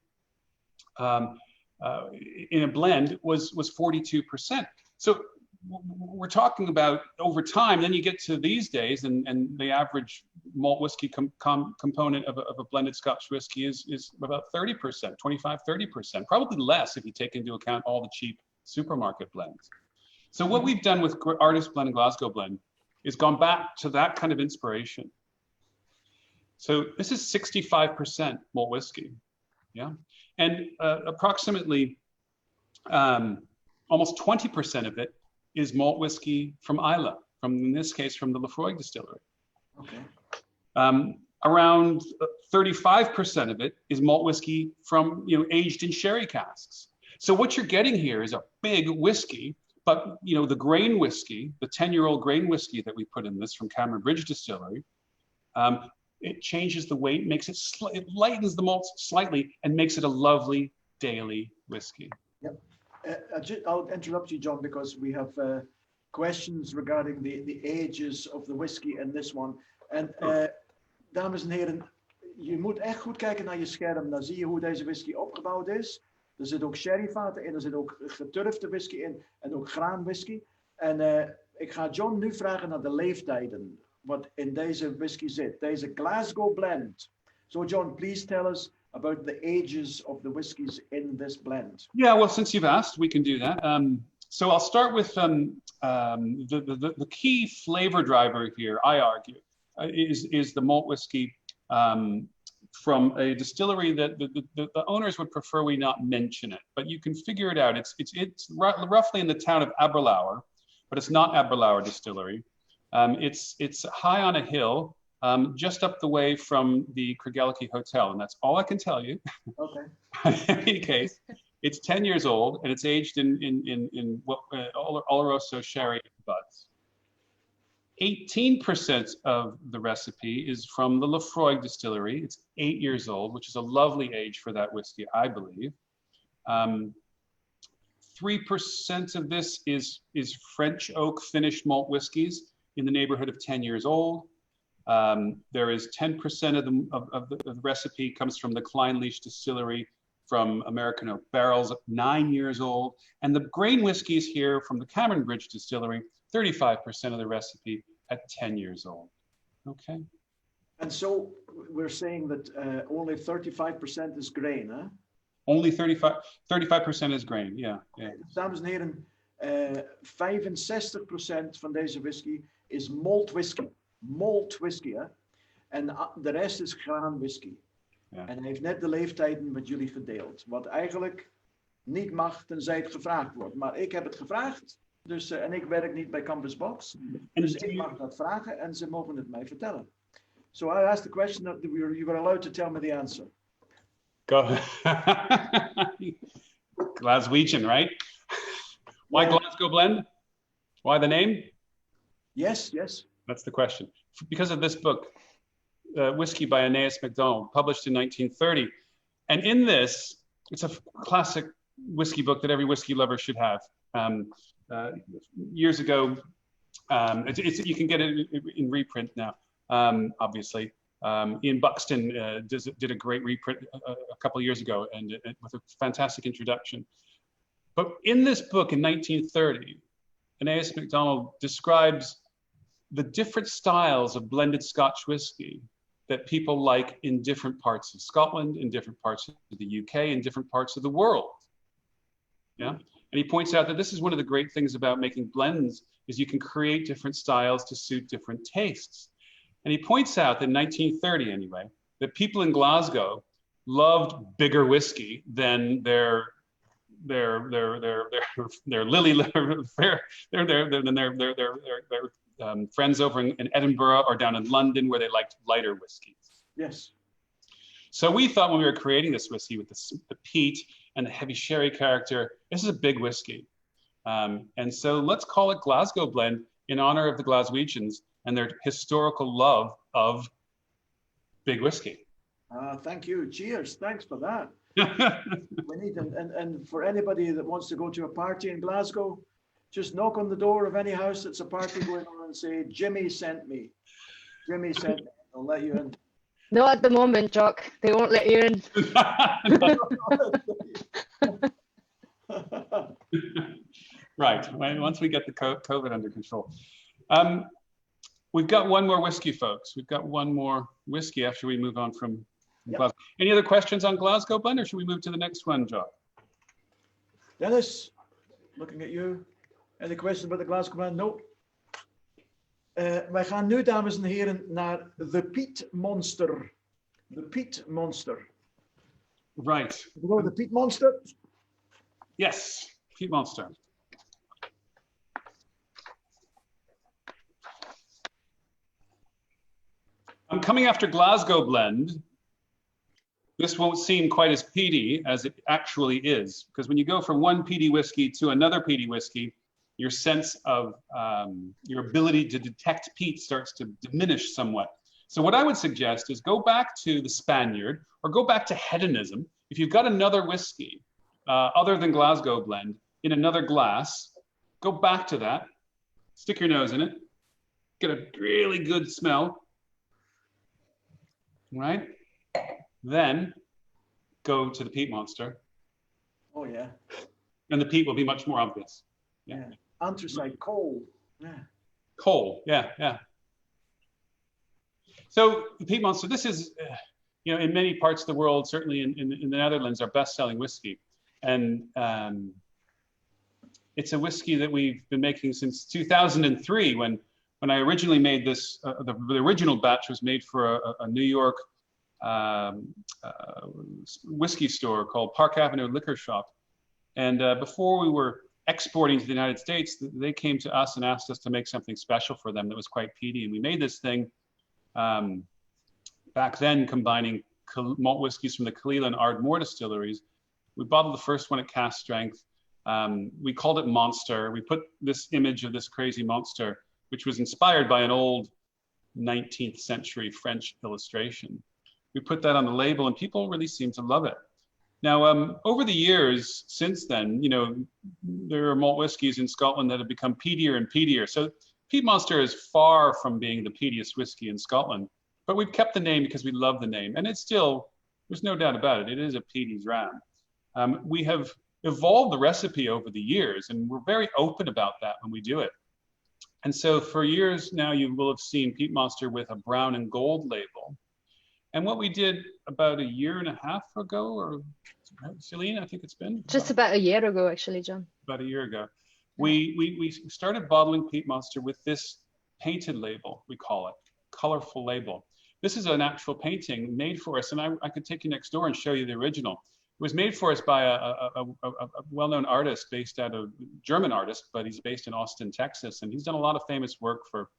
in a blend was 42%. So we're talking about over time, then you get to these days, and the average malt whiskey component of a blended Scotch whiskey is about 30%, 25-30%, probably less if you take into account all the cheap supermarket blends. So what we've done with Artist Blend and Glasgow Blend is gone back to that kind of inspiration. So this is 65% malt whiskey, yeah? And approximately almost 20% of it is malt whiskey from Islay, in this case, from the Lefroy Distillery. Okay. Around 35% of it is malt whiskey from, aged in sherry casks. So what you're getting here is a big whiskey, but the grain whiskey, the 10-year-old grain whiskey that we put in this from Cameron Bridge Distillery, It changes the weight, makes it, it lightens the malts slightly and makes it a lovely daily whiskey. Yep. I'll interrupt you, John, because we have questions regarding the ages of the whiskey in this one. En dames en heren, je moet echt goed kijken naar je scherm. Dan zie je hoe deze whisky opgebouwd is. Er zit ook sherryvaten in, er zit ook geturfde whisky in en ook graanwhisky. En ik ga John nu vragen naar de leeftijden, wat in deze whisky zit. Deze Glasgow Blend. So John, please tell us about the ages of the whiskies in this blend. Yeah, well, since you've asked, we can do that. So I'll start with the key flavor driver here, I argue, is the malt whiskey from a distillery that the owners would prefer we not mention it, but you can figure it out. It's roughly in the town of Aberlour, but it's not Aberlour Distillery. It's high on a hill, just up the way from the Craigellachie Hotel, and that's all I can tell you. Okay. In any case, it's 10 years old, and it's aged in Oloroso sherry buds. 18% of the recipe is from the Lefroy Distillery. It's 8 years old, which is a lovely age for that whiskey, I believe. 3% of this is French oak finished malt whiskies in the neighborhood of 10 years old. There is 10% of the recipe comes from the Kleinleach Distillery from American oak barrels, 9 years old. And the grain whiskeys here from the Cameron Bridge Distillery, 35% of the recipe at 10 years old. Okay. And so we're saying that only 35% is grain, huh? Only 35% is grain, yeah. Dames en heren, 65% van deze whisky is malt whisky. Malt whisky, hè? En de rest is graan whisky. Ja. En hij heeft net de leeftijden met jullie gedeeld. Wat eigenlijk niet mag tenzij het gevraagd wordt. Maar ik heb het gevraagd. Dus, en ik werk niet bij Campus Box. Dus ik mag dat vragen en ze mogen het mij vertellen. So I asked the question that you were allowed to tell me the answer. Go. Glaswegian, right? Why Glasgow Blend? Why the name? Yes, yes. That's the question. Because of this book, Whiskey by Aeneas MacDonald, published in 1930. And in this, it's a classic whiskey book that every whiskey lover should have. Years ago, you can get it in reprint now, obviously. Ian Buxton did a great reprint a couple of years ago and with a fantastic introduction. But in this book in 1930, Aeneas MacDonald describes the different styles of blended Scotch whiskey that people like in different parts of Scotland, in different parts of the UK, in different parts of the world. Yeah. And he points out that this is one of the great things about making blends is you can create different styles to suit different tastes. And he points out that in 1930 anyway, that people in Glasgow loved bigger whiskey than their friends over in Edinburgh or down in London where they liked lighter whiskeys. Yes. So we thought when we were creating this whiskey with the peat and the heavy sherry character, this is a big whiskey. And so let's call it Glasgow Blend in honor of the Glaswegians and their historical love of big whiskey. Thank you. Cheers. Thanks for that. We need, and for anybody that wants to go to a party in Glasgow, just knock on the door of any house that's a party going on and say, Jimmy sent me. Jimmy sent me. I'll let you in. No, at the moment, Jock. They won't let you in. Right. Once we get the COVID under control. We've got one more whiskey, folks. We've got one more whiskey after we move on from Glasgow. Any other questions on Glasgow Blend, or should we move to the next one, Jock? Dennis, looking at you. Any questions about the Glasgow Blend? No. Wij gaan nu, dames en heren, naar de Peat Monster. De Peat Monster. Right. The Peat Monster? Yes, Peat Monster. I'm coming after Glasgow Blend. This won't seem quite as peaty as it actually is, because when you go from one peaty whiskey to another peaty whiskey, your sense of your ability to detect peat starts to diminish somewhat. So what I would suggest is go back to the Spaniard or go back to hedonism. If you've got another whiskey other than Glasgow Blend in another glass, go back to that, stick your nose in it, get a really good smell, right? Then go to the Peat Monster. Oh yeah. And the peat will be much more obvious. Yeah. Anthracite coal. Yeah. Coal, yeah, yeah. So the Peat Monster, this is, in many parts of the world, certainly in the Netherlands, our best-selling whiskey. And it's a whiskey that we've been making since 2003, when I originally made this, the original batch was made for a New York whiskey store called Park Avenue Liquor Shop. And before we were exporting to the United States, they came to us and asked us to make something special for them that was quite peaty. And we made this thing back then, combining malt whiskeys from the Kalila and Ardmore distilleries. We bottled the first one at cask strength. We called it Monster. We put this image of this crazy monster, which was inspired by an old 19th century French illustration. We put that on the label and people really seemed to love it. Now, over the years since then, there are malt whiskeys in Scotland that have become peatier and peatier. So Peat Monster is far from being the peatiest whiskey in Scotland, but we've kept the name because we love the name. And it's still, there's no doubt about it, it is a peaty dram. We have evolved the recipe over the years, and we're very open about that when we do it. And so for years now, you will have seen Peat Monster with a brown and gold label. And what we did about a year and a half ago, or Celine, I think it's been? Just about a year ago, actually, John. About a year ago. We started bottling Peat Monster with this painted label, we call it, colorful label. This is an actual painting made for us, and I could take you next door and show you the original. It was made for us by a well-known artist based out of, German artist, but he's based in Austin, Texas, and he's done a lot of famous work for,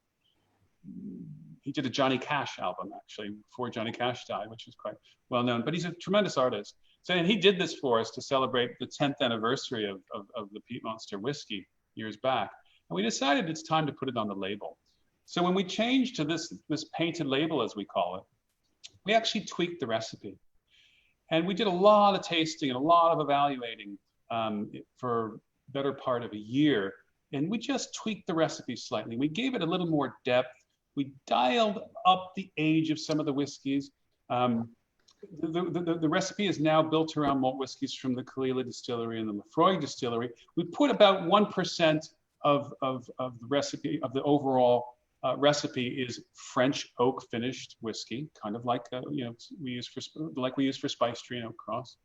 he did a Johnny Cash album, actually, before Johnny Cash died, which is quite well known, but he's a tremendous artist. So, and he did this for us to celebrate the 10th anniversary of the Peat Monster whiskey years back. And we decided it's time to put it on the label. So when we changed to this painted label, as we call it, we actually tweaked the recipe. And we did a lot of tasting and a lot of evaluating for the better part of a year. And we just tweaked the recipe slightly. We gave it a little more depth. We dialed up the age of some of the whiskeys. The recipe is now built around malt whiskeys from the Kalila Distillery and the Lefroy Distillery. We put about 1% of the recipe, of the overall recipe, is French oak finished whiskey, kind of like we use for Spice Tree and Oak Cross,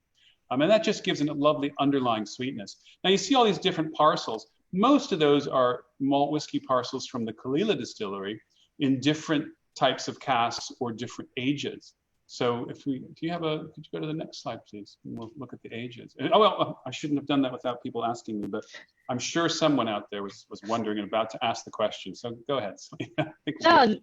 and that just gives it a lovely underlying sweetness. Now you see all these different parcels. Most of those are malt whiskey parcels from the Kalila Distillery in different types of casks or different ages. So could you go to the next slide, please? And we'll look at the ages. Oh, well, I shouldn't have done that without people asking me, but I'm sure someone out there was wondering and about to ask the question. So go ahead, Celine. John.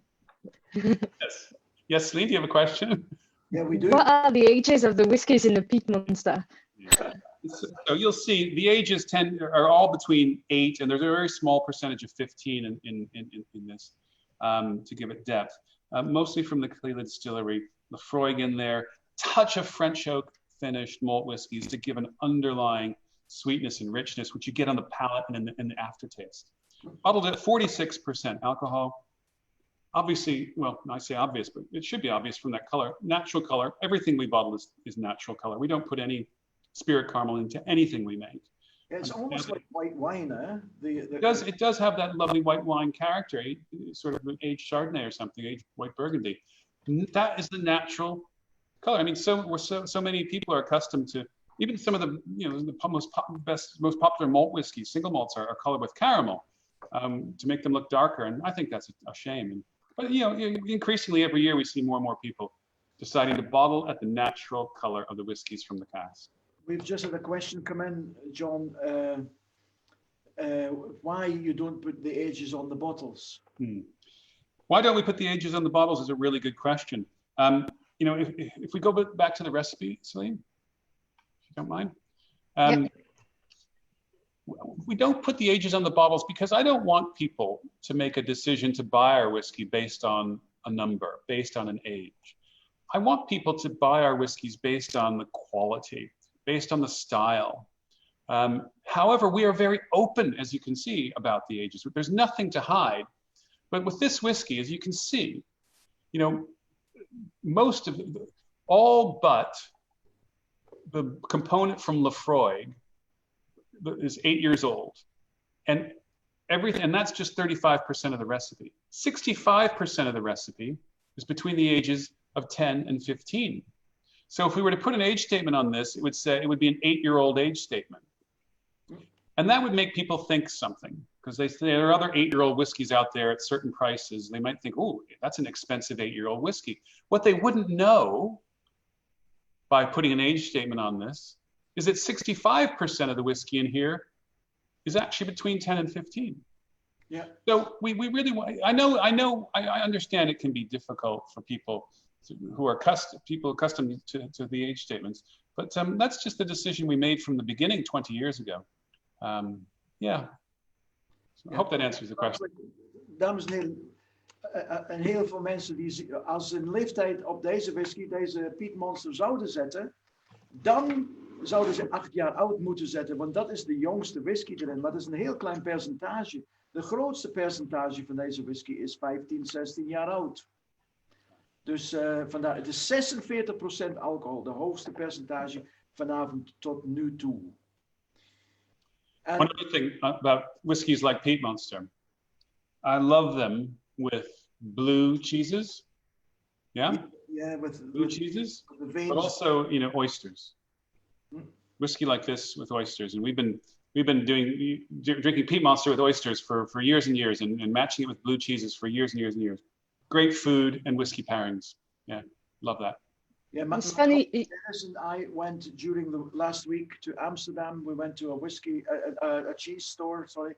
Yes, Celine, do you have a question? Yeah, we do. What are the ages of the whiskies in the Peat Monster? Yeah. So you'll see the ages are all between 8, and there's a very small percentage of 15 in this to give it depth. Mostly from the Kalila Distillery, Lefroy in there, touch of French oak finished malt whiskeys to give an underlying sweetness and richness, which you get on the palate and in the aftertaste. Bottled at 46% alcohol. Obviously, well, I say obvious, but it should be obvious from that color. Natural color. Everything we bottle is natural color. We don't put any spirit caramel into anything we make. It's almost like white wine, eh? It does have that lovely white wine character, sort of an aged Chardonnay or something, aged white Burgundy. That is the natural color. I mean, so many people are accustomed to, even some of the most popular malt whiskeys, single malts are colored with caramel to make them look darker, and I think that's a shame. But increasingly every year we see more and more people deciding to bottle at the natural color of the whiskeys from the cask. We've just had a question come in, John. Why you don't put the ages on the bottles? Why don't we put the ages on the bottles is a really good question. If we go back to the recipe, Celine, if you don't mind. We don't put the ages on the bottles because I don't want people to make a decision to buy our whiskey based on a number, based on an age. I want people to buy our whiskeys based on the quality, based on the style. However, we are very open, as you can see, about the ages. There's nothing to hide. But with this whiskey, as you can see, you know, most of all but the component from Lefroy is 8 years old, and everything, and that's just 35% of the recipe. 65% of the recipe is between the ages of 10 and 15. So if we were to put an age statement on this, it would say it would be an 8-year-old age statement. And that would make people think something, because there are other 8-year-old whiskeys out there at certain prices. They might think, oh, that's an expensive 8-year-old whiskey. What they wouldn't know by putting an age statement on this is that 65% of the whiskey in here is actually between 10 and 15. Yeah. So we really want, I understand it can be difficult for people who are accustomed to the age statements, but that's just the decision we made from the beginning 20 years ago. Yeah. So I hope that answers the question. Dames en heren, en heel veel mensen die als ze een leeftijd op deze whisky, deze Peat Monster zouden zetten, dan zouden ze 8 jaar oud moeten zetten, want dat is de jongste whisky erin. Maar dat is een heel klein percentage. De grootste percentage van deze whisky is 15, 16 jaar oud. Dus vandaar, het is 46% alcohol, de hoogste percentage vanavond tot nu toe. One other thing about whiskeys like Peat Monster, I love them with blue cheeses. Yeah? Yeah, with blue cheeses, the veins. but also, you know, oysters. Whiskey like this with oysters, and we've been drinking Peat Monster with oysters for years and years, and matching it with blue cheeses for years and years and years. Great food and whiskey pairings. Yeah, love that. Yeah, It's funny. Dennis and I went during the last week to Amsterdam. We went to a cheese store, sorry,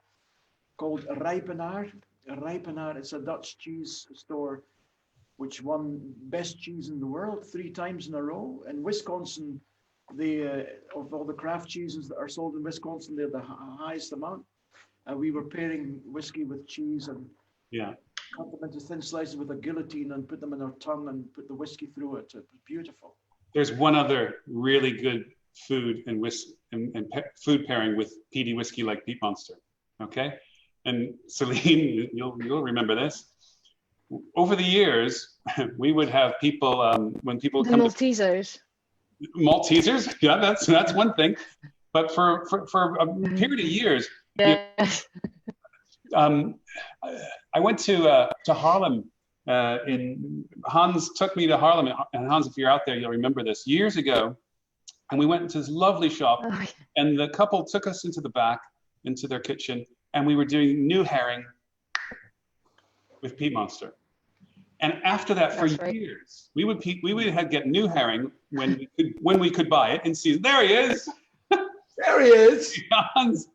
called Rijpenaar. Rijpenaar, it's a Dutch cheese store which won best cheese in the world 3 times in a row. In Wisconsin, of all the craft cheeses that are sold in Wisconsin, they're the highest amount. And we were pairing whiskey with cheese and cut them into thin slices with a guillotine and put them in our tongue and put the whiskey through it. It was beautiful. There's one other really good food and food pairing with peaty whiskey like Peat Monster. Okay, and Celine, you'll remember this. Over the years, we would have people when people The come Maltesers. Maltesers, yeah, that's one thing. But for a period of years, Yes. I went to Harlem. Hans took me to Harlem, and Hans, if you're out there, you'll remember this. Years ago, and we went into this lovely shop, and the couple took us into the back, into their kitchen, and we were doing new herring with Peat Monster. And after that, for years, we would get new herring when we could buy it in season. There he is. There he is. Hans.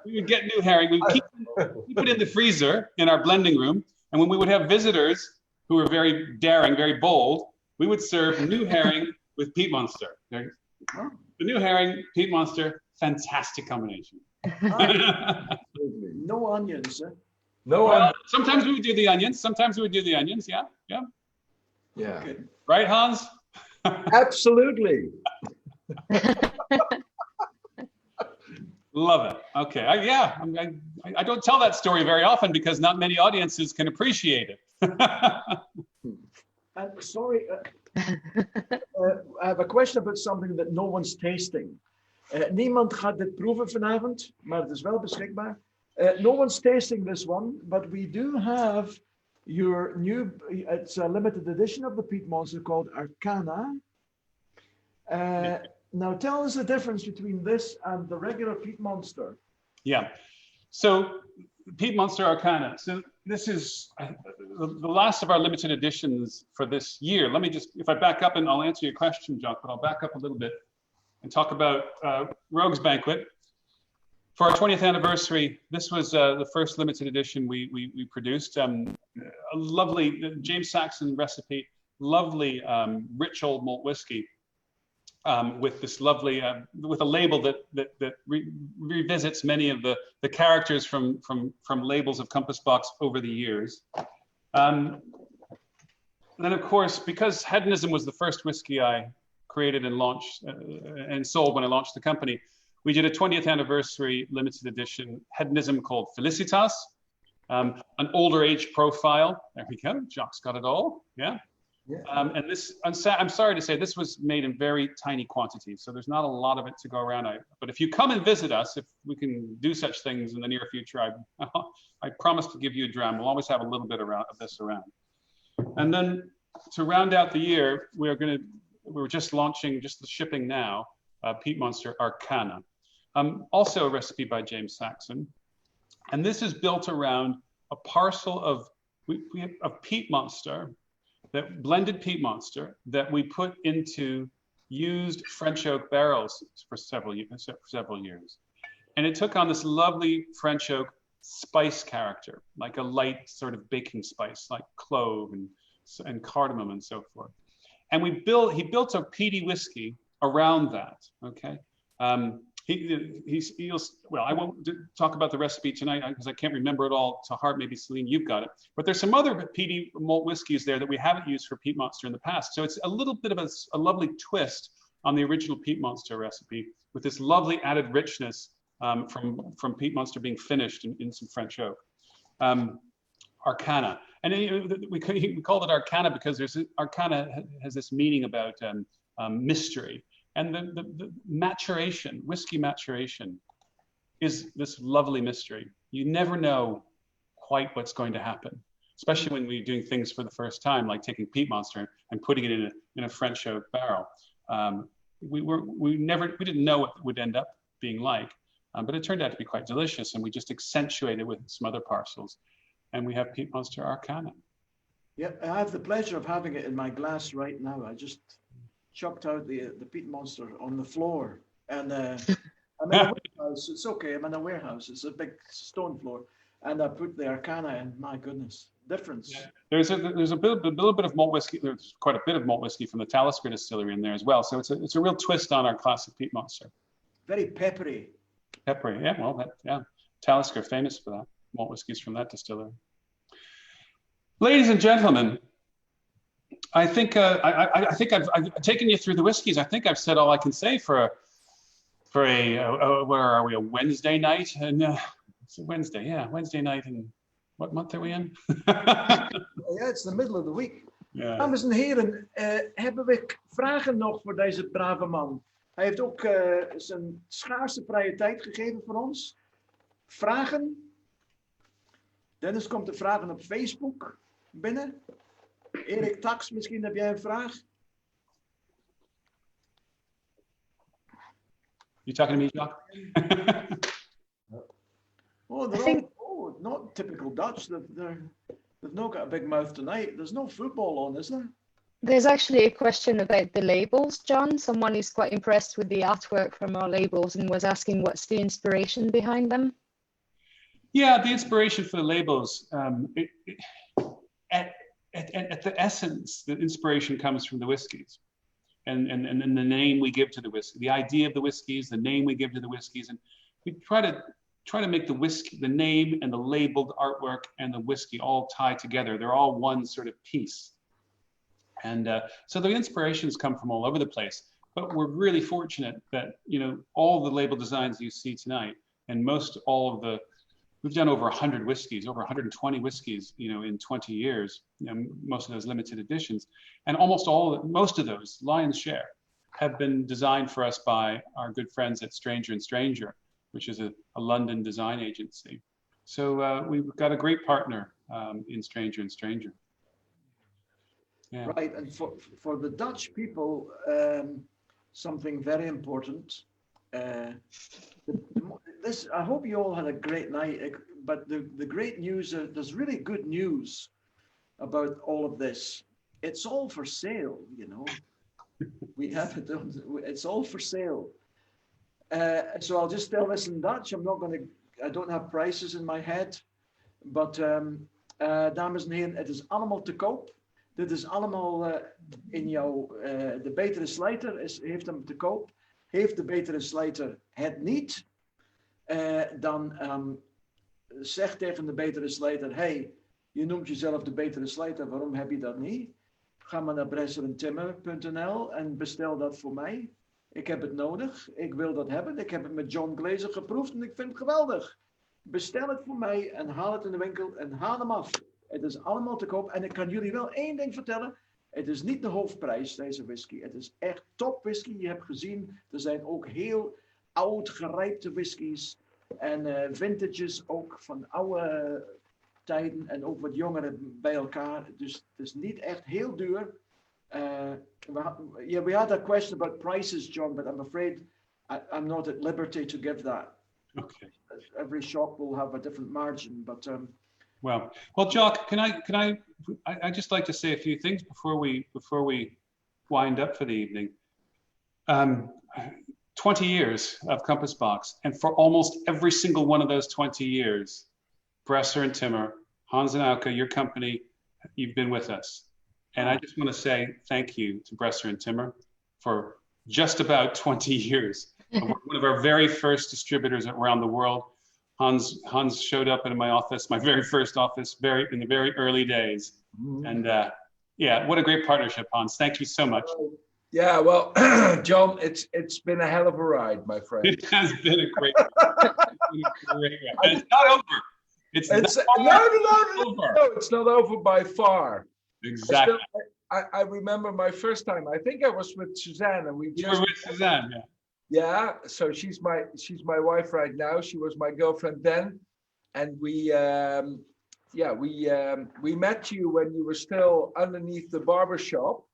We would get new herring. We would keep it in the freezer in our blending room. And when we would have visitors who were very daring, very bold, we would serve new herring with Peat Monster. The new herring, Peat Monster, fantastic combination. No onions, eh? No well, sometimes we would do the onions. Sometimes we would do the onions. Yeah. Okay. Right, Hans? Absolutely. Love it. Okay. I don't tell that story very often because not many audiences can appreciate it. Sorry, I have a question about something that no one's tasting. Niemand gaat dit proeven vanavond, maar het is wel beschikbaar. No one's tasting this one, but we do have your new, it's a limited edition of the Peat Monster called Arcana. Now tell us the difference between this and the regular Peat Monster. Yeah, so Peat Monster Arcana. So this is the last of our limited editions for this year. Let me just, if I back up, and I'll answer your question, Jock, but I'll back up a little bit and talk about Rogue's Banquet. For our 20th anniversary, this was the first limited edition we produced. A lovely James Saxon recipe, lovely rich old malt whiskey. With this lovely, with a label that revisits many of the characters from labels of Compass Box over the years. then of course, because hedonism was the first whiskey I created and launched and sold when I launched the company, we did a 20th anniversary limited edition hedonism called Felicitas, an older age profile. There we go. Jock's got it all. Yeah. And this, I'm sorry to say, this was made in very tiny quantities, so there's not a lot of it to go around. But if you come and visit us, if we can do such things in the near future, I promise to give you a dram. We'll always have a little bit of this around. And then to round out the year, we're just launching, just the shipping now, Peat Monster Arcana. Also a recipe by James Saxon. And this is built around a parcel of Peat Monster, that blended Peat Monster that we put into used French oak barrels for several years. And it took on this lovely French oak spice character, like a light sort of baking spice, like clove and cardamom and so forth. And he built a peaty whiskey around that, okay? Well, I won't talk about the recipe tonight because I can't remember it all to heart. Maybe Celine, you've got it. But there's some other peaty malt whiskeys there that we haven't used for Peat Monster in the past. So it's a little bit of a lovely twist on the original Peat Monster recipe with this lovely added richness from Peat Monster being finished in some French oak. Arcana. And we called it Arcana because Arcana has this meaning about mystery. And the maturation, whiskey maturation, is this lovely mystery. You never know quite what's going to happen, especially when we're doing things for the first time, like taking Peat Monster and putting it in a French oak barrel. We didn't know what it would end up being like, but it turned out to be quite delicious, and we just accentuated with some other parcels, and we have Peat Monster Arcana. Yeah, I have the pleasure of having it in my glass right now. I just chucked out the Peat Monster on the floor, and I'm in a warehouse. It's okay. I'm in a warehouse. It's a big stone floor, and I put the Arcana in. My goodness, difference. Yeah. There's a little bit of malt whiskey. There's quite a bit of malt whiskey from the Talisker Distillery in there as well. So it's a real twist on our classic Peat Monster. Very peppery. Peppery, yeah. Well, Talisker famous for that. Malt whiskeys from that distillery. Ladies and gentlemen, I think I've taken you through the whiskeys. I think I've said all I can say for a where are we? A Wednesday night, and it's a Wednesday, yeah, Wednesday night. And what month are we in? Ja, it's the middle of the week. Yeah. Dames en heren, hebben we vragen nog voor deze brave man? Hij heeft ook zijn schaarse vrije tijd gegeven voor ons. Vragen? Dennis komt de vragen op Facebook binnen. Erik Tax, misschien heb jij een vraag? You talking to me, Jock? Not typical Dutch. They've not got a big mouth tonight. There's no football on, is there? There's actually a question about the labels, John. Someone is quite impressed with the artwork from our labels and was asking what's the inspiration behind them. Yeah, the inspiration for the labels, at the essence, the inspiration comes from the whiskeys and the name we give to the whiskey, the idea of the whiskeys, the name we give to the whiskeys. And we try to make the whiskey, the name and the labeled artwork and the whiskey all tie together. They're all one sort of piece. And so the inspirations come from all over the place, but we're really fortunate that, all the label designs you see tonight and we've done over 100 whiskeys, over 120 whiskeys, in 20 years, most of those limited editions. And most of those, lion's share, have been designed for us by our good friends at Stranger & Stranger, which is a London design agency. So we've got a great partner in Stranger & Stranger. Yeah. Right, and for the Dutch people, something very important. I hope you all had a great night, but the great news, there's really good news about all of this. It's all for sale, We have it, it's all for sale. So I'll just tell this in Dutch. I don't have prices in my head, but dames en heren, het is allemaal te koop. Dit is allemaal in de betere slijter heeft hem te koop. Heeft de betere slijter het niet, dan zeg tegen de betere slijter, hey, je noemt jezelf de betere slijter, waarom heb je dat niet? ga maar naar bressertimmer.nl en bestel dat voor mij. Ik heb het nodig. Ik wil dat hebben. Ik heb het met John Glaser geproefd en ik vind het geweldig. Bestel het voor mij en haal het in de winkel en haal hem af. Het is allemaal te koop. En ik kan jullie wel één ding vertellen. Het is niet de hoofdprijs, deze whisky. Het is echt top whisky. Je hebt gezien, er zijn ook heel oud gerijpte whiskies. En vintages ook van oude tijden en ook wat jongeren bij elkaar. Dus het is niet echt heel duur. We had a question about prices, John, but I'm afraid I'm not at liberty to give that. Okay. Every shop will have a different margin, but well, Jock, can I just like to say a few things before we wind up for the evening. 20 years of Compass Box, and for almost every single one of those 20 years, Bresser and Timmer, Hans and Auke, your company, you've been with us. And I just want to say thank you to Bresser and Timmer for just about 20 years. One of our very first distributors around the world. Hans showed up in my office, my very first office, in the very early days. And yeah, what a great partnership, Hans. Thank you so much. Yeah, well, John, it's been a hell of a ride, my friend. It has been a great ride. And it's not over. It's not over. No, it's not over by far. Exactly. I remember my first time. I think I was with Suzanne, and you were with Suzanne, yeah. Yeah, so she's my wife right now. She was my girlfriend then, and we met you when you were still underneath the barber shop.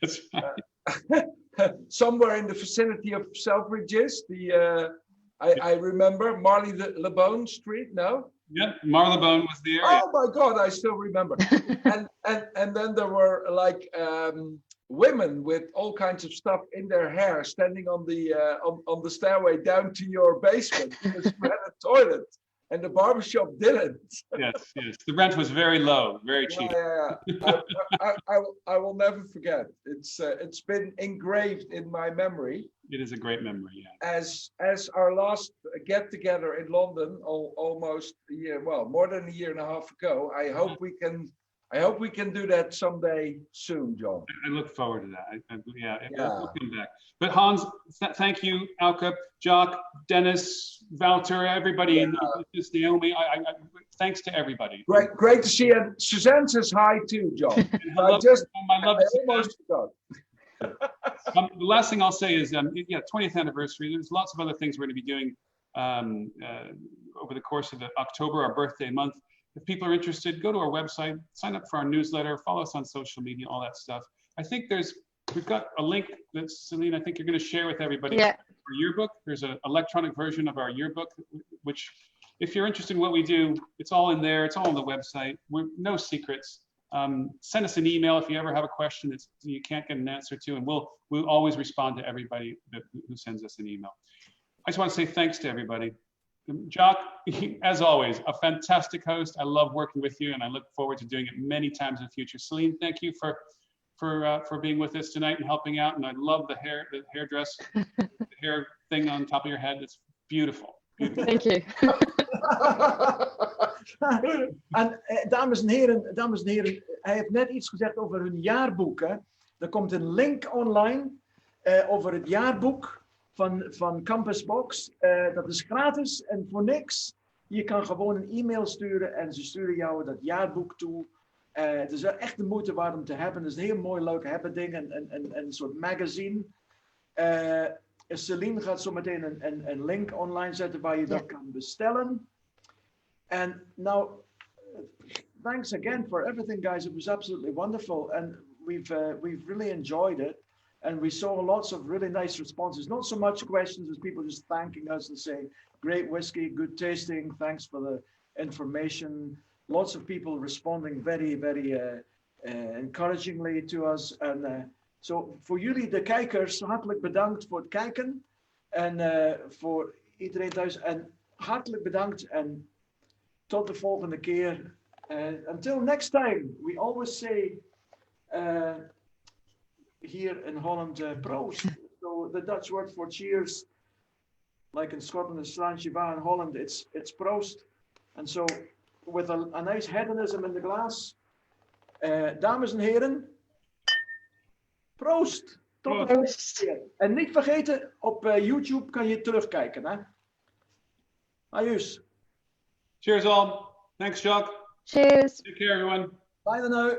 That's right. Somewhere in the vicinity of Selfridges. I remember Marley LeBone Street. No. Yeah, Marylebone was the area. Oh my God, I still remember. and then there were like women with all kinds of stuff in their hair standing on the stairway down to your basement because you had a toilet and the barbershop didn't. Yes. The rent was very low, very cheap. Yeah. I will never forget. It's been engraved in my memory. It is a great memory, yeah. As our last get together in London, almost a year, well, more than a year and a half ago. I hope we can do that someday soon, John. I look forward to that. We'll come back. But Hans, thank you, Auke, Jock, Dennis, Wouter, everybody, just Naomi. Thanks to everybody. Great to see you. And Suzanne says hi too, John. I almost forgot. The last thing I'll say is, 20th anniversary. There's lots of other things we're going to be doing over the course of October, our birthday month. If people are interested, go to our website, sign up for our newsletter, follow us on social media, all that stuff. I think we've got a link that Celine, I think you're going to share with everybody. Yeah. Our yearbook. There's an electronic version of our yearbook, which, if you're interested in what we do, it's all in there. It's all on the website. No secrets. Send us an email if you ever have a question that you can't get an answer to, and we'll always respond to everybody who sends us an email. I just want to say thanks to everybody. Jock, as always, a fantastic host. I love working with you, and I look forward to doing it many times in the future. Celine, thank you for being with us tonight and helping out. And I love the hairdress, the hair thing on top of your head. It's beautiful. Thank you. En dames en heren, hij heeft net iets gezegd over hun jaarboek. Hè? Er komt een link online over het jaarboek van Compass Box. Dat is gratis en voor niks. Je kan gewoon een e-mail sturen en ze sturen jou dat jaarboek toe. Het is wel echt de moeite waard om te hebben. Het is een heel mooi leuk hebben ding, een soort magazine. Celine gaat zo meteen een link online zetten waar je dat kan bestellen. And now, thanks again for everything, guys. It was absolutely wonderful, and we've really enjoyed it. And we saw lots of really nice responses. Not so much questions as people just thanking us and saying, "Great whiskey, good tasting. Thanks for the information." Lots of people responding very, very encouragingly to us. And so voor jullie, de kijkers, hartelijk bedankt voor het kijken. En voor iedereen thuis. En hartelijk bedankt. En tot de volgende keer. Until next time, we always say here in Holland, proost. So the Dutch word for cheers, like in Scotland, is Sláinte. In Holland, it's proost. And so, with a nice hedonism in the glass, dames en heren, Proost. Tot de Proost. volgende keer. En niet vergeten, op YouTube kan je terugkijken. Hè? Ajus. Cheers all. Thanks, Jock. Cheers. Take care, everyone. Bye dan nu.